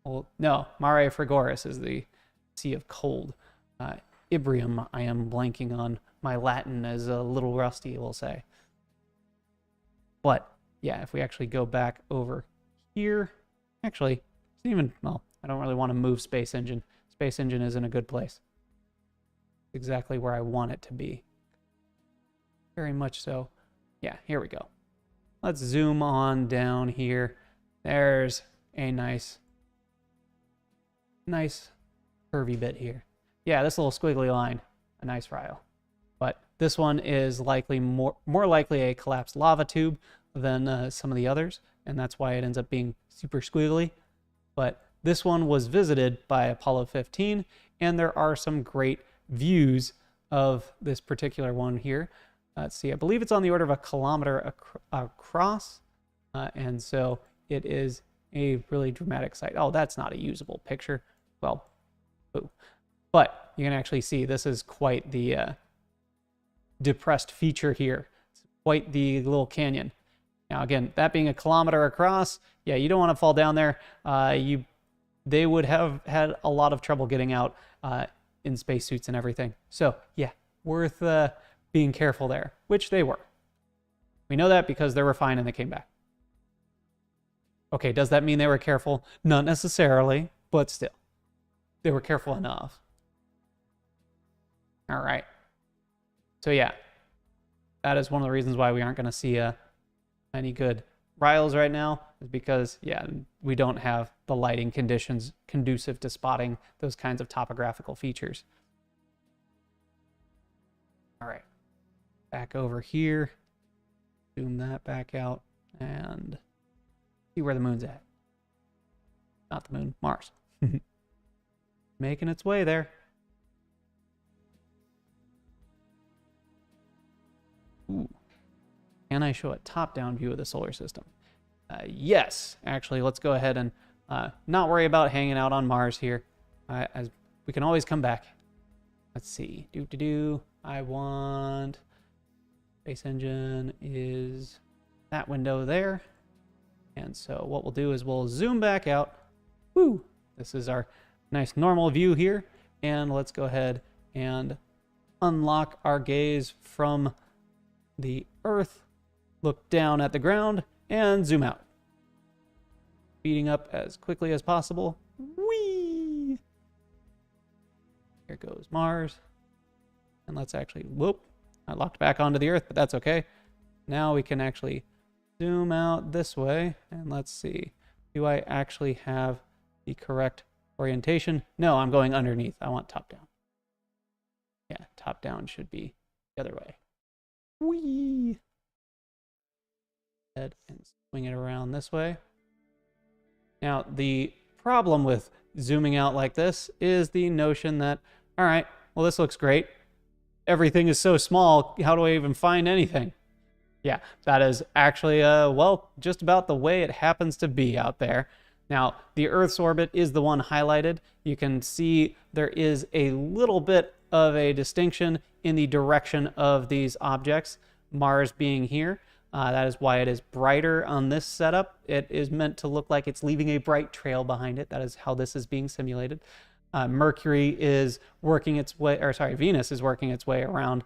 Well, no, Mare Frigoris is the Sea of Cold. Imbrium, I am blanking on. My Latin is a little rusty, we'll say. But yeah, if we actually go back over here, actually, it's even, well, I don't really want to move Space Engine. Space Engine is in a good place. Exactly where I want it to be. Very much so. Yeah, here we go. Let's zoom on down here. There's a nice curvy bit here. Yeah, this little squiggly line, a nice rile. But this one is likely more likely a collapsed lava tube than some of the others, and that's why it ends up being super squiggly. But this one was visited by Apollo 15, and there are some great views of this particular one here. Let's see, I believe it's on the order of a kilometer across, and so it is a really dramatic sight. Oh, that's not a usable picture. Well, boo. But you can actually see this is quite the depressed feature here. It's quite the little canyon. Now, again, that being a kilometer across, yeah, you don't want to fall down there. They would have had a lot of trouble getting out in spacesuits and everything. So, yeah, worth being careful there, which they were. We know that because they were fine and they came back. Okay, does that mean they were careful? Not necessarily, but still. They were careful enough. All right. So yeah, that is one of the reasons why we aren't going to see any good riles right now, is because, yeah, we don't have the lighting conditions conducive to spotting those kinds of topographical features. All right, back over here, zoom that back out, and see where the moon's at. Not the moon, Mars. Making its way there. Ooh. Can I show a top-down view of the solar system? Yes. Actually, let's go ahead and not worry about hanging out on Mars here, as we can always come back. let's see. I want space engine is that window there. And so what we'll do is we'll zoom back out. Woo! This is our nice normal view here. And let's go ahead and unlock our gaze from the Earth, look down at the ground, and zoom out. Speeding up as quickly as possible. Whee! Here goes Mars. And let's actually, whoop, I locked back onto the Earth, but that's okay. Now we can actually zoom out this way, and let's see. Do I actually have the correct orientation? No, I'm going underneath. I want top down. Yeah, top down should be the other way. Whee! Head and swing it around this way. Now, the problem with zooming out like this is the notion that, all right, well, this looks great. Everything is so small. How do I even find anything? Yeah, that is actually, well, just about the way it happens to be out there. Now, the Earth's orbit is the one highlighted. You can see there is a little bit of a distinction in the direction of these objects, Mars being here. That is why it is brighter on this setup. It is meant to look like it's leaving a bright trail behind it. That is how this is being simulated. Mercury is working its way, or sorry, Venus is working its way around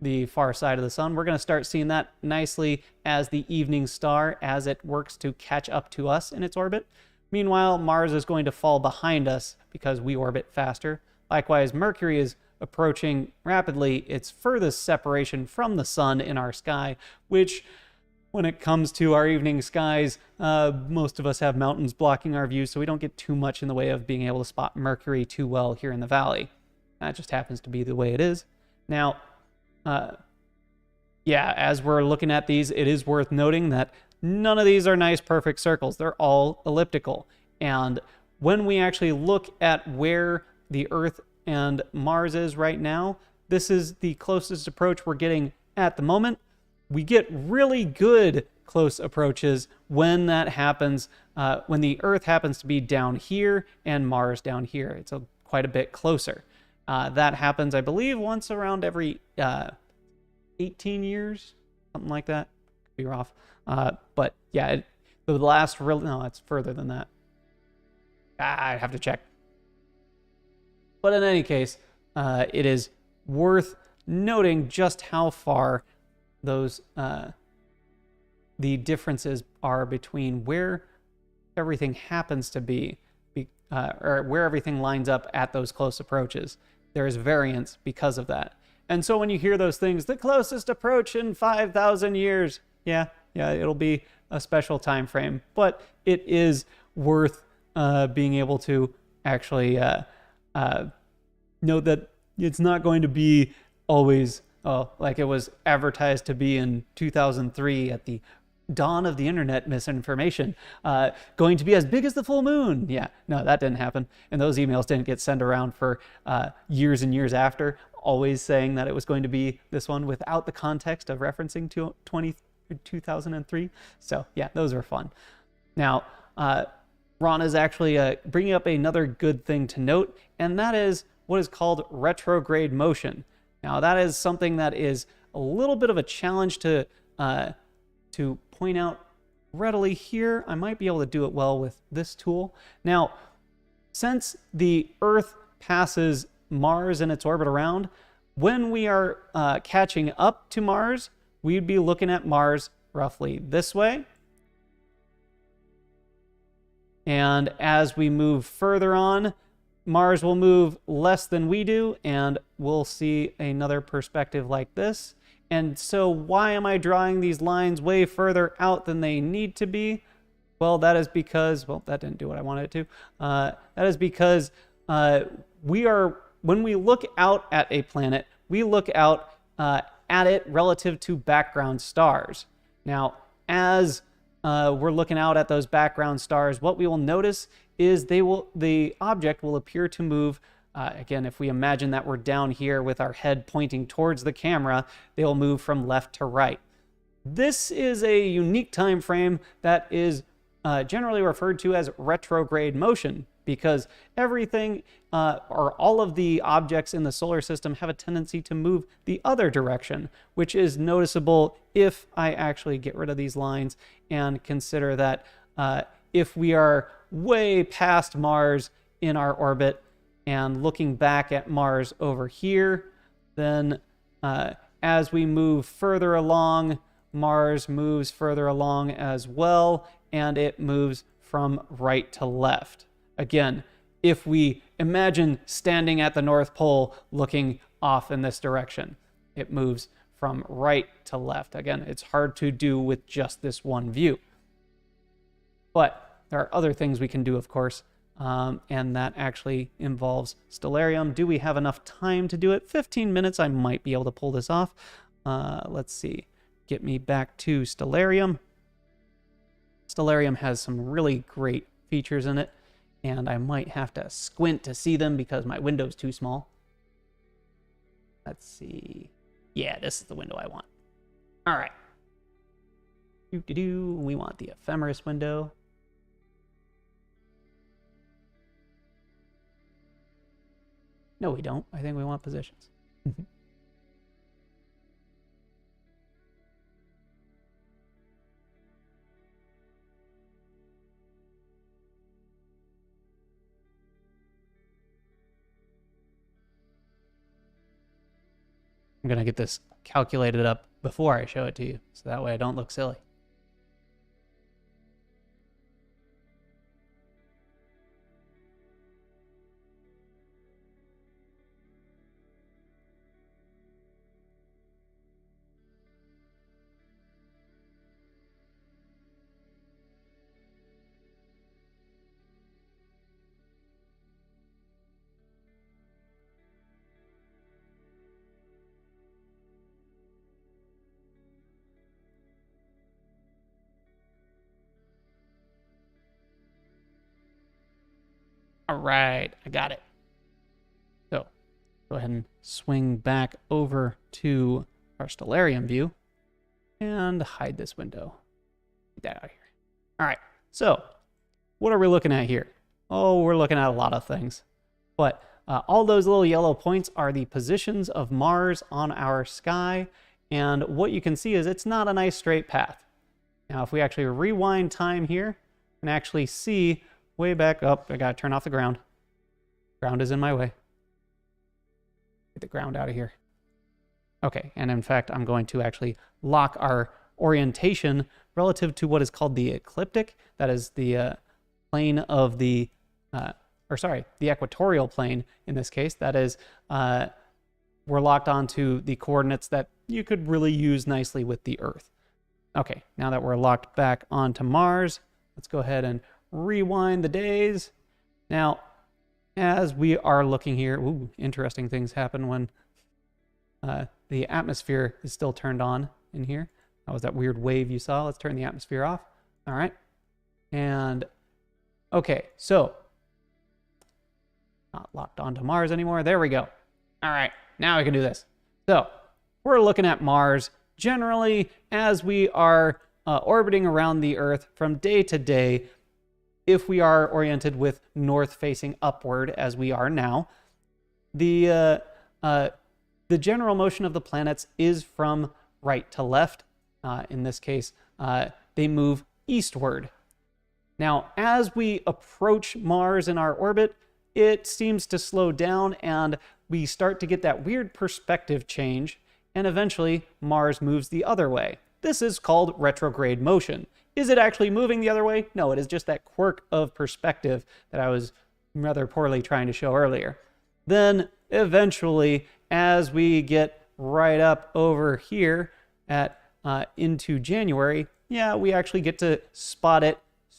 the far side of the sun. We're going to start seeing that nicely as the evening star as it works to catch up to us in its orbit. Meanwhile, Mars is going to fall behind us because we orbit faster. Likewise, Mercury is approaching rapidly its furthest separation from the sun in our sky, which, when it comes to our evening skies, most of us have mountains blocking our view, so we don't get too much in the way of being able to spot Mercury too well here in the valley. That just happens to be the way it is. Now, yeah, as we're looking at these, it is worth noting that none of these are nice, perfect circles. They're all elliptical. And when we actually look at where the Earth and Mars is right now, this is the closest approach we're getting at the moment. We get really good close approaches when that happens, when the Earth happens to be down here and Mars down here. It's quite a bit closer. That happens, I believe, once around every 18 years, something like that. Could be off. But yeah, the last real, no, it's further than that. I have to check. But in any case, it is worth noting just how far those the differences are between where everything happens to be, or where everything lines up at those close approaches. There is variance because of that. And so when you hear those things, the closest approach in 5,000 years, yeah, it'll be a special time frame. But it is worth being able to actually note that it's not going to be always like it was advertised to be in 2003 at the dawn of the internet misinformation, going to be as big as the full moon. Yeah, no, that didn't happen. And those emails didn't get sent around for years and years after, always saying that it was going to be this one without the context of referencing to 2003. So yeah, those are fun. Now, Ron is actually bringing up another good thing to note, and that is what is called retrograde motion. Now, that is something that is a little bit of a challenge to point out readily here. I might be able to do it well with this tool. Now, since the Earth passes Mars in its orbit around, when we are catching up to Mars, we'd be looking at Mars roughly this way. And as we move further on, Mars will move less than we do, and we'll see another perspective like this. And so why am I drawing these lines way further out than they need to be? Well, that is because, well, that didn't do what I wanted it to. That is because when we look out at a planet, we look out at it relative to background stars. Now, as we're looking out at those background stars, what we will notice is the object will appear to move. Again, if we imagine that we're down here with our head pointing towards the camera, they will move from left to right. This is a unique time frame that is generally referred to as retrograde motion, because everything or all of the objects in the solar system have a tendency to move the other direction, which is noticeable if I actually get rid of these lines and consider that if we are way past Mars in our orbit and looking back at Mars over here, then as we move further along, Mars moves further along as well, and it moves from right to left. Again, if we imagine standing at the North Pole looking off in this direction, it moves from right to left. Again, it's hard to do with just this one view. But there are other things we can do, of course, and that actually involves stellarium. Do we have enough time to do it? 15 minutes, I might be able to pull this off. Let's see. Get me back to stellarium. Stellarium has some really great features in it, and I might have to squint to see them because my window's too small. Let's see. Yeah, this is the window I want. All right. We want the ephemeris window. No, we don't. I think we want positions. I'm going to get this calculated up before I show it to you, so that way I don't look silly. All right, I got it. So go ahead and swing back over to our stellarium view and hide this window. Get that out of here. All right, so what are we looking at here? Oh, we're looking at a lot of things. But all those little yellow points are the positions of Mars on our sky. And what you can see is it's not a nice straight path. Now, if we actually rewind time here and actually see way back up, I gotta turn off the ground. Ground is in my way. Get the ground out of here. Okay, and in fact, I'm going to actually lock our orientation relative to what is called the ecliptic. That is the plane of the, the equatorial plane in this case. That is, we're locked onto the coordinates that you could really use nicely with the Earth. Okay, now that we're locked back onto Mars, let's go ahead and rewind the days. Now, as we are looking here, ooh, interesting things happen when the atmosphere is still turned on in here. That was that weird wave you saw. Let's turn the atmosphere off. All right. And okay, so not locked onto Mars anymore. There we go. All right, now we can do this. So we're looking at Mars generally as we are orbiting around the Earth from day to day. If we are oriented with north facing upward as we are now, the general motion of the planets is from right to left. In this case, they move eastward. Now, as we approach Mars in our orbit, it seems to slow down and we start to get that weird perspective change, and eventually Mars moves the other way. This is called retrograde motion. Is it actually moving the other way? No, it is just that quirk of perspective that I was rather poorly trying to show earlier. Then eventually, as we get right up over here at into January, yeah, we actually get to spot it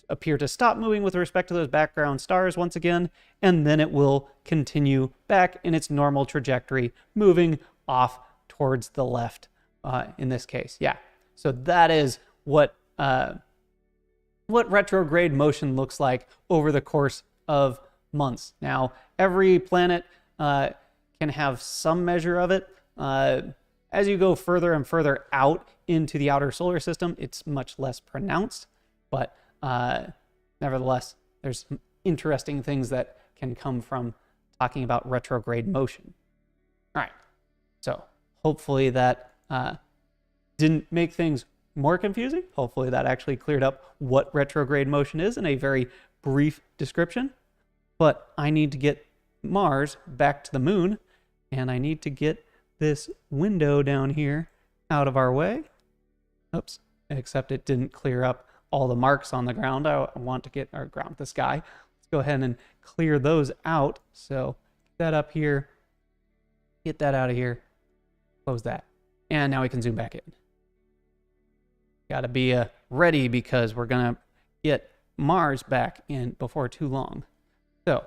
appear to stop moving with respect to those background stars once again, and then it will continue back in its normal trajectory, moving off towards the left in this case. Yeah, so that is what retrograde motion looks like over the course of months. Now, every planet can have some measure of it. As you go further and further out into the outer solar system, it's much less pronounced, but nevertheless, there's interesting things that can come from talking about retrograde motion. All right, so hopefully that didn't make things more confusing. Hopefully that actually cleared up what retrograde motion is in a very brief description. But I need to get Mars back to the moon, and I need to get this window down here out of our way. Oops, except it didn't clear up all the marks on the ground. I want to get our ground, the sky. Let's go ahead and clear those out. So get that up here, get that out of here, close that. And now we can zoom back in. Got to be ready because we're going to get Mars back in before too long. So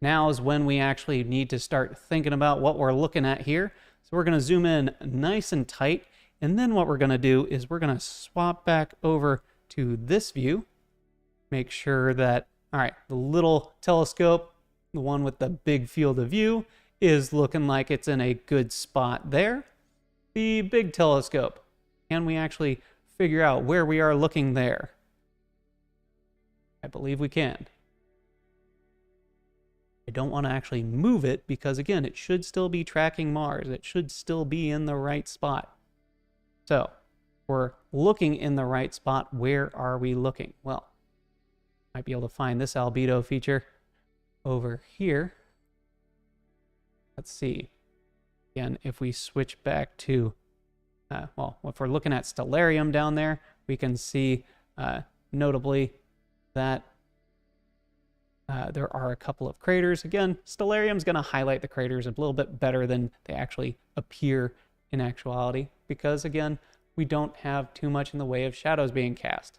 now is when we actually need to start thinking about what we're looking at here. So we're going to zoom in nice and tight. And then what we're going to do is we're going to swap back over to this view. Make sure that, all right, the little telescope, the one with the big field of view, is looking like it's in a good spot there. The big telescope, can we actually figure out where we are looking there? I believe we can. I don't want to actually move it because, again, it should still be tracking Mars. It should still be in the right spot. So we're looking in the right spot. Where are we looking? Well, might be able to find this albedo feature over here. Let's see. Again, if we switch back to, well, if we're looking at stellarium down there, we can see notably that there are a couple of craters. Again, stellarium is going to highlight the craters a little bit better than they actually appear in actuality, because again, we don't have too much in the way of shadows being cast.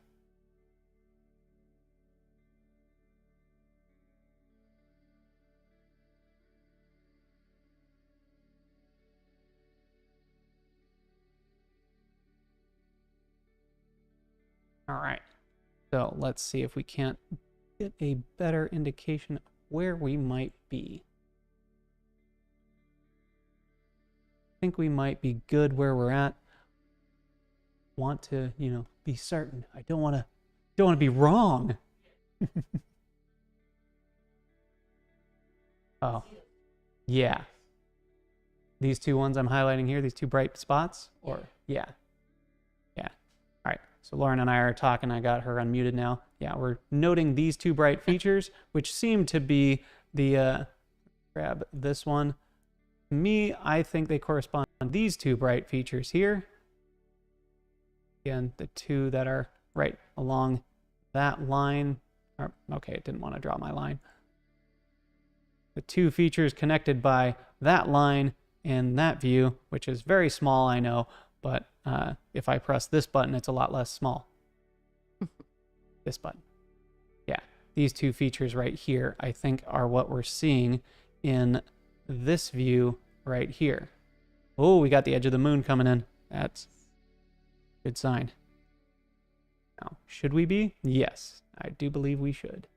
All right, so let's see if we can't get a better indication of where we might be. I think we might be good where we're at. Want to, be certain. I don't want to be wrong. Oh, yeah. These two ones I'm highlighting here, these two bright spots, or yeah. All right. So Lauren and I are talking. I got her unmuted now. Yeah, we're noting these two bright features, which seem to be the, grab this one. Me, I think they correspond to these two bright features here. Again, the two that are right along that line. Okay, it didn't want to draw my line. The two features connected by that line and that view, which is very small, I know, but if I press this button, it's a lot less small. This button. Yeah, these two features right here, I think, are what we're seeing in this view right here. Oh, we got the edge of the moon coming in. That's a good sign. Now, should we be? Yes, I do believe we should.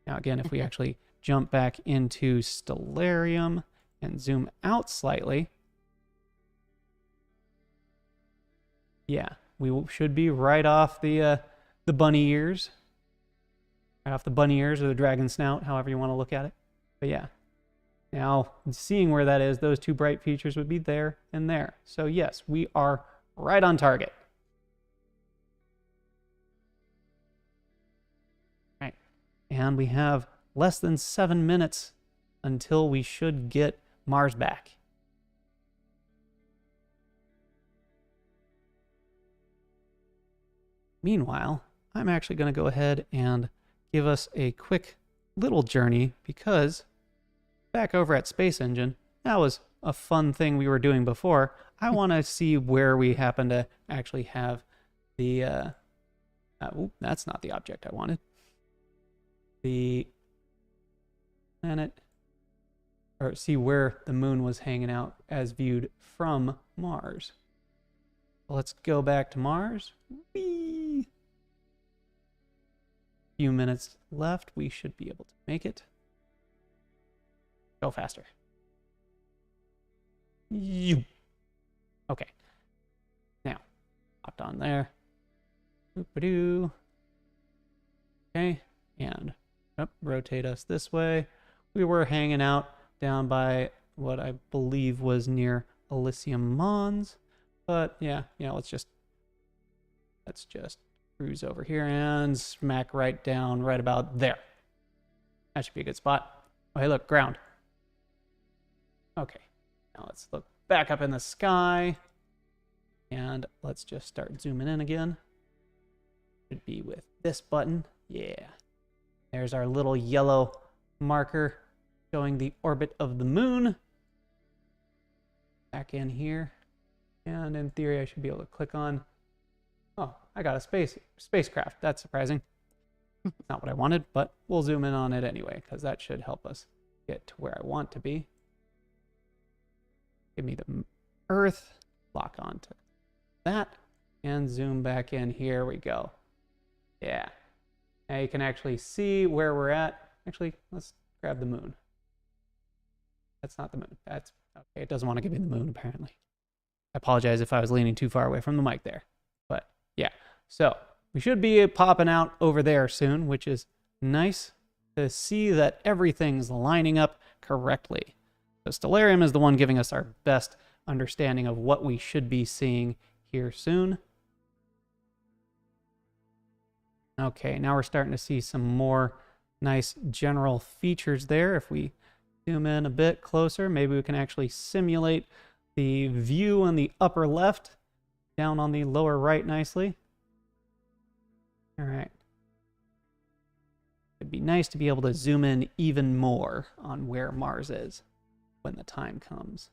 Now, again, if we actually jump back into stellarium and zoom out slightly, yeah, we should be right off the bunny ears. Right off the bunny ears or the dragon snout, however you want to look at it. But yeah. Now, seeing where that is, those two bright features would be there and there. So yes, we are right on target. Right. And we have less than 7 minutes until we should get Mars back. Meanwhile, I'm actually going to go ahead and give us a quick little journey, because back over at Space Engine, that was a fun thing we were doing before. I want to see where we happen to actually have the, that's not the object I wanted. The planet, or see where the moon was hanging out as viewed from Mars. Let's go back to Mars. Whee! Few minutes left. We should be able to make it. Go faster. You. Okay. Now, hopped on there. Boop-a-doo. Okay, and rotate us this way. We were hanging out down by what I believe was near Elysium Mons. But yeah, let's just cruise over here and smack right down right about there. That should be a good spot. Oh, hey, look, ground. Okay, now let's look back up in the sky. And let's just start zooming in again. Should be with this button. Yeah. There's our little yellow marker showing the orbit of the moon. Back in here. And in theory, I should be able to click on... Oh, I got a spacecraft. That's surprising. Not what I wanted, but we'll zoom in on it anyway, because that should help us get to where I want to be. Give me the Earth. Lock onto that. And zoom back in. Here we go. Yeah. Now you can actually see where we're at. Actually, let's grab the moon. That's not the moon. That's okay. It doesn't want to give me the moon, apparently. I apologize if I was leaning too far away from the mic there. But yeah, so we should be popping out over there soon, which is nice to see that everything's lining up correctly. So stellarium is the one giving us our best understanding of what we should be seeing here soon. Okay, now we're starting to see some more nice general features there. If we zoom in a bit closer, maybe we can actually simulate the view on the upper left down on the lower right nicely. All right. It'd be nice to be able to zoom in even more on where Mars is when the time comes.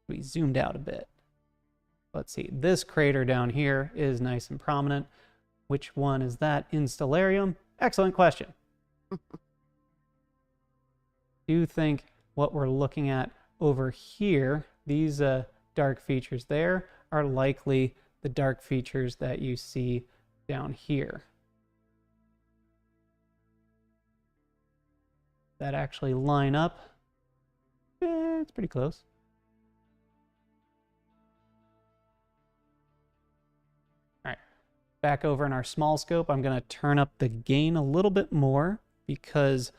We zoomed out a bit. Let's see, this crater down here is nice and prominent. Which one is that in stellarium? Excellent question. Do you think what we're looking at over here, these dark features there, are likely the dark features that you see down here? That actually line up? It's pretty close. Back over in our small scope, I'm going to turn up the gain a little bit more because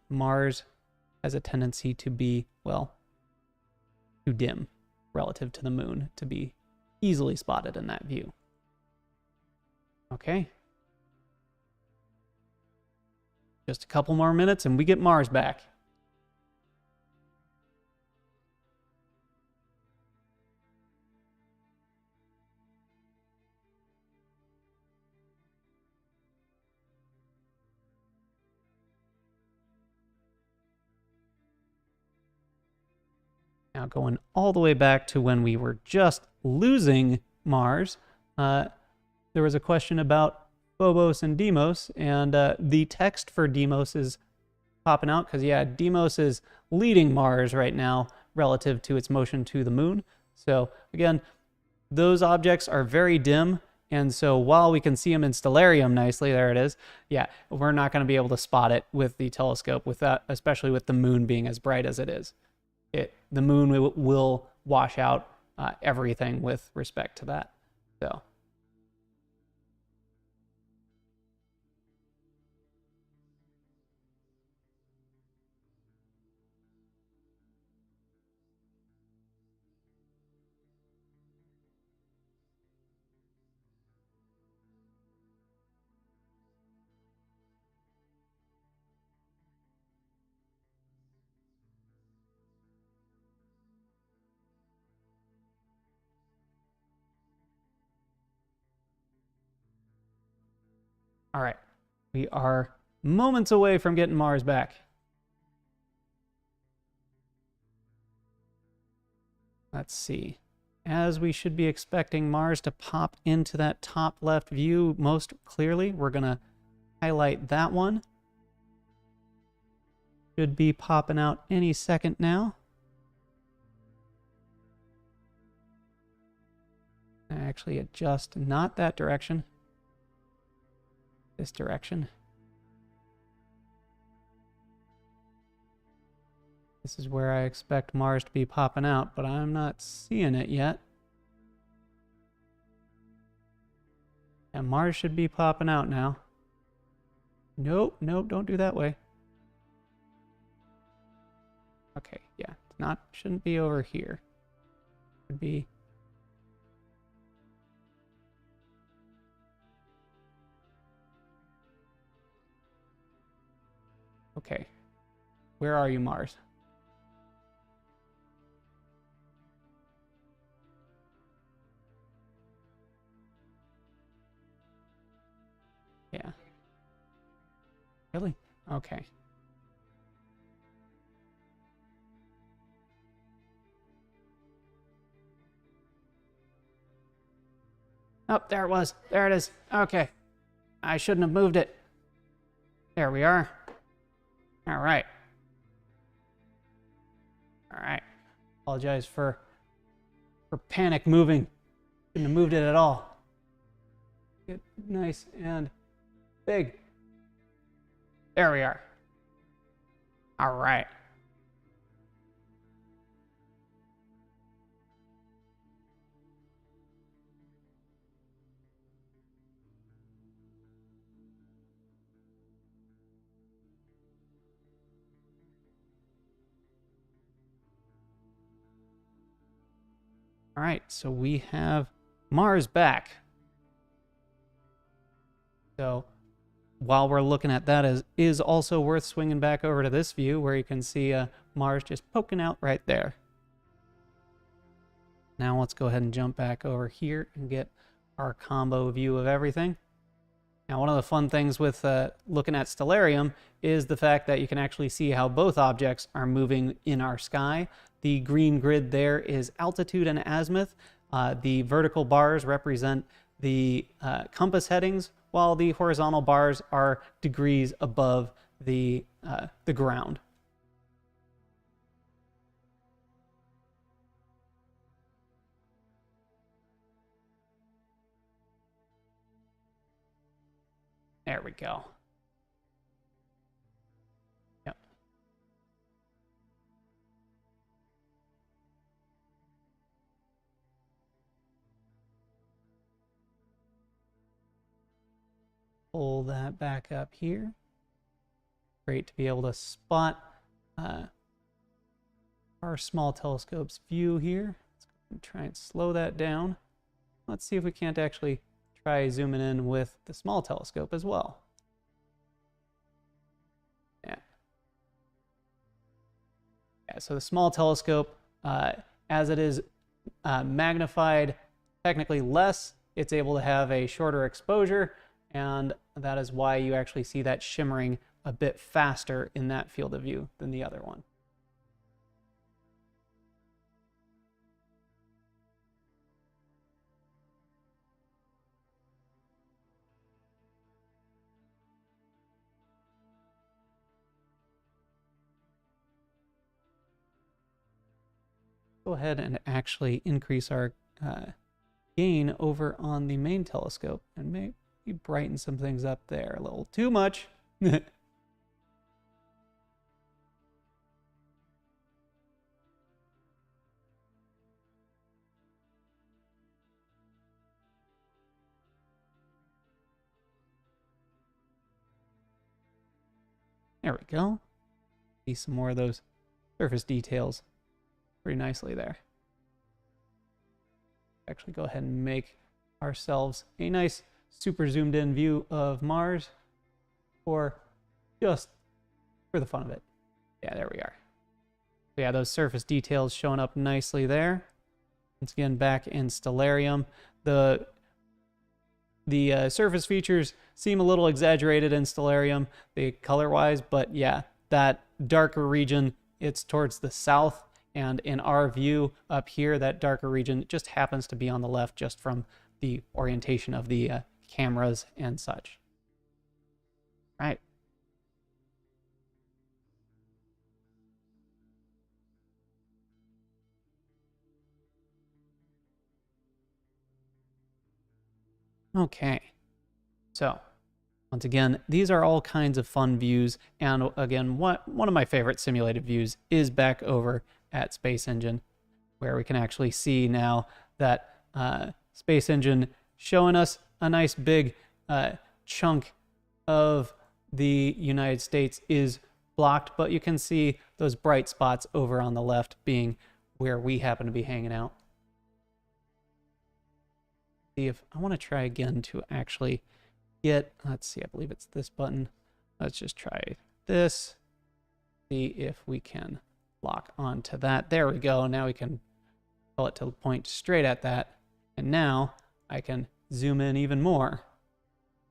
Mars has a tendency to be, well, too dim relative to the moon to be easily spotted in that view. Okay. Just a couple more minutes and we get Mars back. Now going all the way back to when we were just losing Mars, there was a question about Phobos and Deimos, and the text for Deimos is popping out because, yeah, Deimos is leading Mars right now relative to its motion to the moon. So again, those objects are very dim, and so while we can see them in stellarium nicely, there it is, yeah, we're not going to be able to spot it with the telescope, especially with the moon being as bright as it is. The moon will wash out everything with respect to that. So. All right, we are moments away from getting Mars back. Let's see. As we should be expecting Mars to pop into that top left view most clearly, we're going to highlight that one. Should be popping out any second now. Actually adjust not that direction. This direction. This is where I expect Mars to be popping out, but I'm not seeing it yet. And Mars should be popping out now. Nope, nope, don't do that way. Okay, yeah, shouldn't be over here. Should be. Okay, where are you, Mars? Yeah. Really? Okay. Oh, there it was. There it is. Okay. I shouldn't have moved it. There we are. All right. All right. Apologize for panic moving. Shouldn't have moved it at all. Get nice and big. There we are. All right. All right, so we have Mars back. So while we're looking at that, is also worth swinging back over to this view where you can see Mars just poking out right there. Now let's go ahead and jump back over here and get our combo view of everything. Now, one of the fun things with looking at stellarium is the fact that you can actually see how both objects are moving in our sky. The green grid there is altitude and azimuth. The vertical bars represent the compass headings, while the horizontal bars are degrees above the ground. There we go. Yep. Pull that back up here. Great to be able to spot our small telescope's view here. Let's try and slow that down. Let's see if we can't actually try zooming in with the small telescope as well. Yeah. Yeah, so the small telescope, as it is magnified technically less, it's able to have a shorter exposure, and that is why you actually see that shimmering a bit faster in that field of view than the other one. Go ahead and actually increase our gain over on the main telescope and maybe brighten some things up there a little too much. There we go. See some more of those surface details pretty nicely there. Actually go ahead and make ourselves a nice super zoomed in view of Mars, or just for the fun of it. Yeah, there we are. So yeah, those surface details showing up nicely there. Once again, back in stellarium, the surface features seem a little exaggerated in stellarium, color-wise, but yeah, that darker region, it's towards the south, and in our view up here, that darker region just happens to be on the left just from the orientation of the cameras and such. Right. Okay, so once again, these are all kinds of fun views, and again, one of my favorite simulated views is back over at Space Engine, where we can actually see now that Space Engine showing us a nice big chunk of the United States is blocked, but you can see those bright spots over on the left being where we happen to be hanging out. See if I want to try again to actually get, let's see, I believe it's this button. Let's just try this. See if we can lock onto that. There we go. Now we can pull it to point straight at that. And now I can zoom in even more.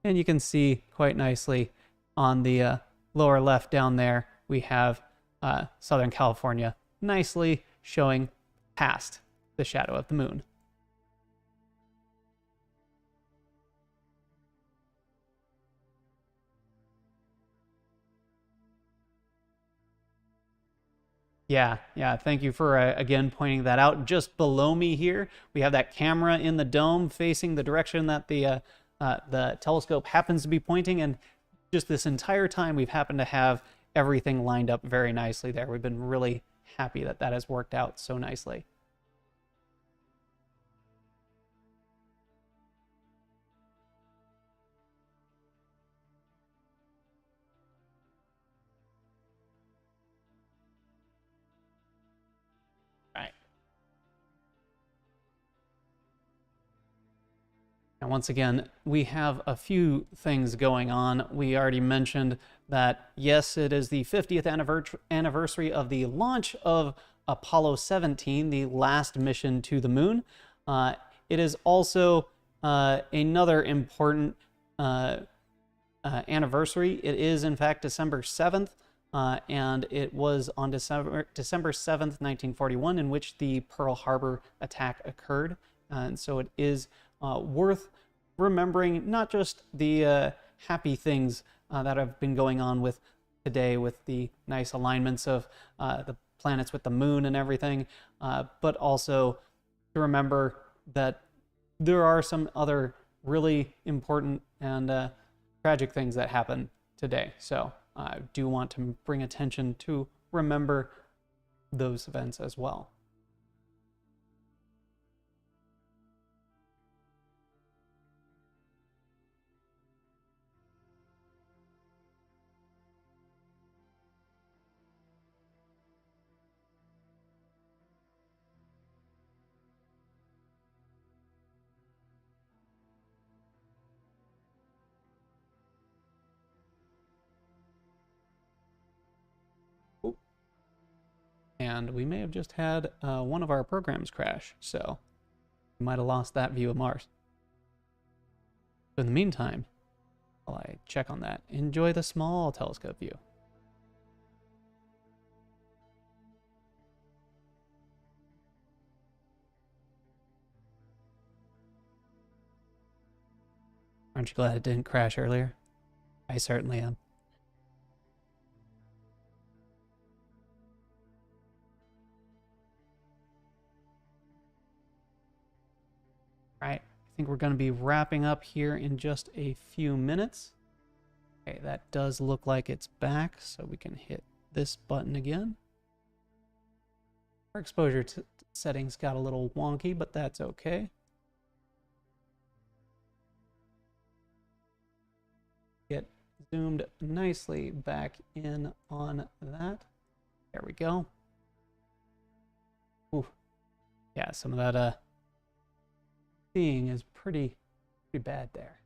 And you can see quite nicely on the lower left down there, we have Southern California nicely showing past the shadow of the moon. Yeah, thank you for, again, pointing that out. Just below me here, we have that camera in the dome facing the direction that the telescope happens to be pointing, and just this entire time we've happened to have everything lined up very nicely there. We've been really happy that that has worked out so nicely. And once again, we have a few things going on. We already mentioned that, yes, it is the 50th anniversary of the launch of Apollo 17, the last mission to the moon. It is also another important anniversary. It is, in fact, December 7th, and it was on December 7th, 1941, in which the Pearl Harbor attack occurred. And so it is worth remembering not just the happy things that have been going on with today with the nice alignments of the planets with the moon and everything, but also to remember that there are some other really important and tragic things that happen today. So I do want to bring attention to remember those events as well. And we may have just had one of our programs crash, so we might have lost that view of Mars. But in the meantime, while I check on that, enjoy the small telescope view. Aren't you glad it didn't crash earlier? I certainly am. Right, I think we're going to be wrapping up here in just a few minutes. Okay, that does look like it's back, so we can hit this button again. Our exposure settings got a little wonky, but that's okay. Get zoomed nicely back in on that. There we go. Ooh. Yeah, some of that seeing is pretty bad there.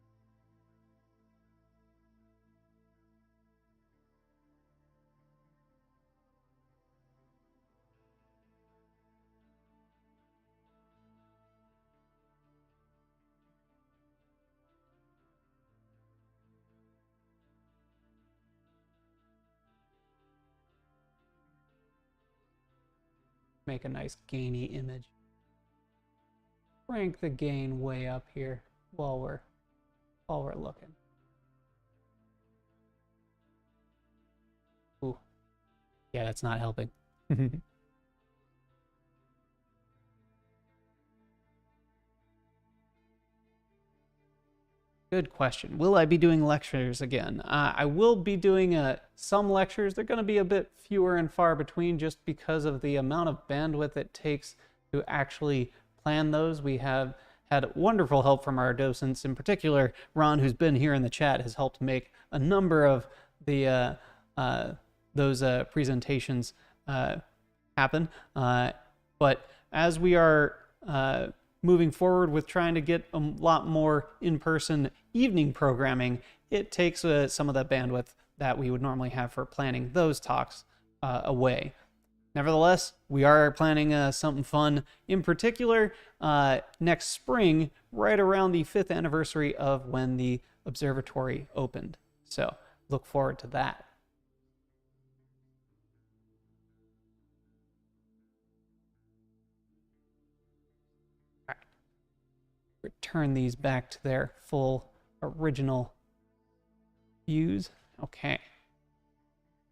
Make a nice gainy image. Crank the gain way up here while we're looking. Ooh. Yeah, that's not helping. Good question. Will I be doing lectures again? I will be doing some lectures. They're going to be a bit fewer and far between just because of the amount of bandwidth it takes to actually plan those. We have had wonderful help from our docents. In particular, Ron, who's been here in the chat, has helped make a number of the those presentations happen. But as we are moving forward with trying to get a lot more in-person evening programming, it takes some of the bandwidth that we would normally have for planning those talks away. Nevertheless, we are planning something fun, in particular next spring, right around the 5th anniversary of when the observatory opened. So look forward to that. All right. Return these back to their full original views. Okay.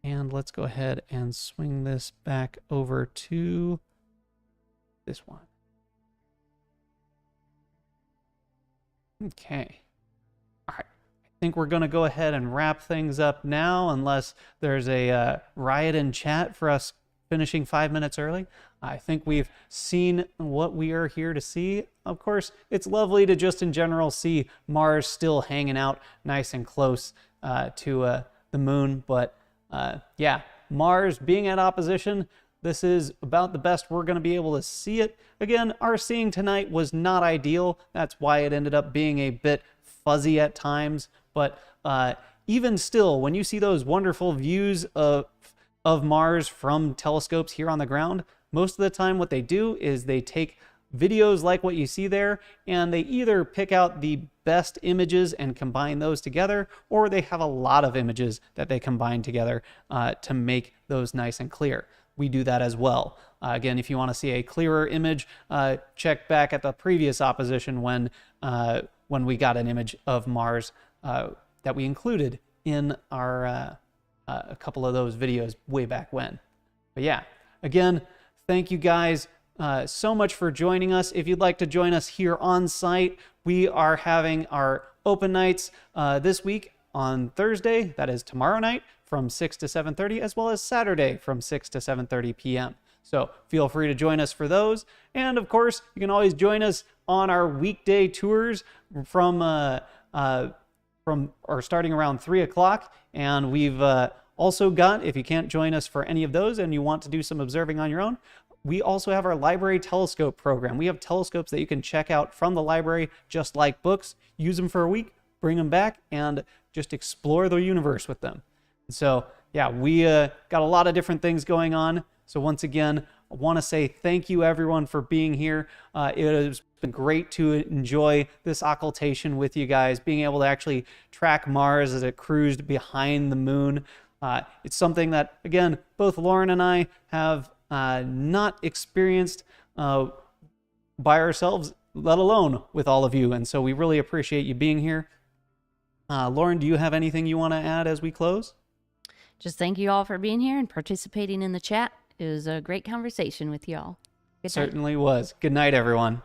And let's go ahead and swing this back over to this one. Okay. All right. I think we're going to go ahead and wrap things up now, unless there's a riot in chat for us finishing 5 minutes early. I think we've seen what we are here to see. Of course, it's lovely to just in general see Mars still hanging out nice and close to the moon, but yeah, Mars being at opposition, this is about the best we're going to be able to see it. Again, our seeing tonight was not ideal. That's why it ended up being a bit fuzzy at times. But even still, when you see those wonderful views of Mars from telescopes here on the ground, most of the time what they do is they take videos like what you see there, and they either pick out the best images and combine those together, or they have a lot of images that they combine together to make those nice and clear. We do that as well. Again, if you want to see a clearer image, check back at the previous opposition when we got an image of Mars that we included in our a couple of those videos way back when. But yeah, again, thank you guys so much for joining us. If you'd like to join us here on site, we are having our open nights this week on Thursday, that is tomorrow night, from 6 to 7:30, as well as Saturday from 6 to 7:30 p.m. So feel free to join us for those. And of course, you can always join us on our weekday tours from starting around 3 o'clock. And we've also got, if you can't join us for any of those and you want to do some observing on your own, we also have our library telescope program. We have telescopes that you can check out from the library, just like books. Use them for a week, bring them back, and just explore the universe with them. So yeah, we got a lot of different things going on. So once again, I want to say thank you everyone for being here. It has been great to enjoy this occultation with you guys, being able to actually track Mars as it cruised behind the moon. It's something that, again, both Lauren and I have not experienced by ourselves, let alone with all of you. And so we really appreciate you being here. Lauren, do you have anything you want to add as we close? Just thank you all for being here and participating in the chat. It was a great conversation with you all. Good night. Certainly was. Good night, everyone.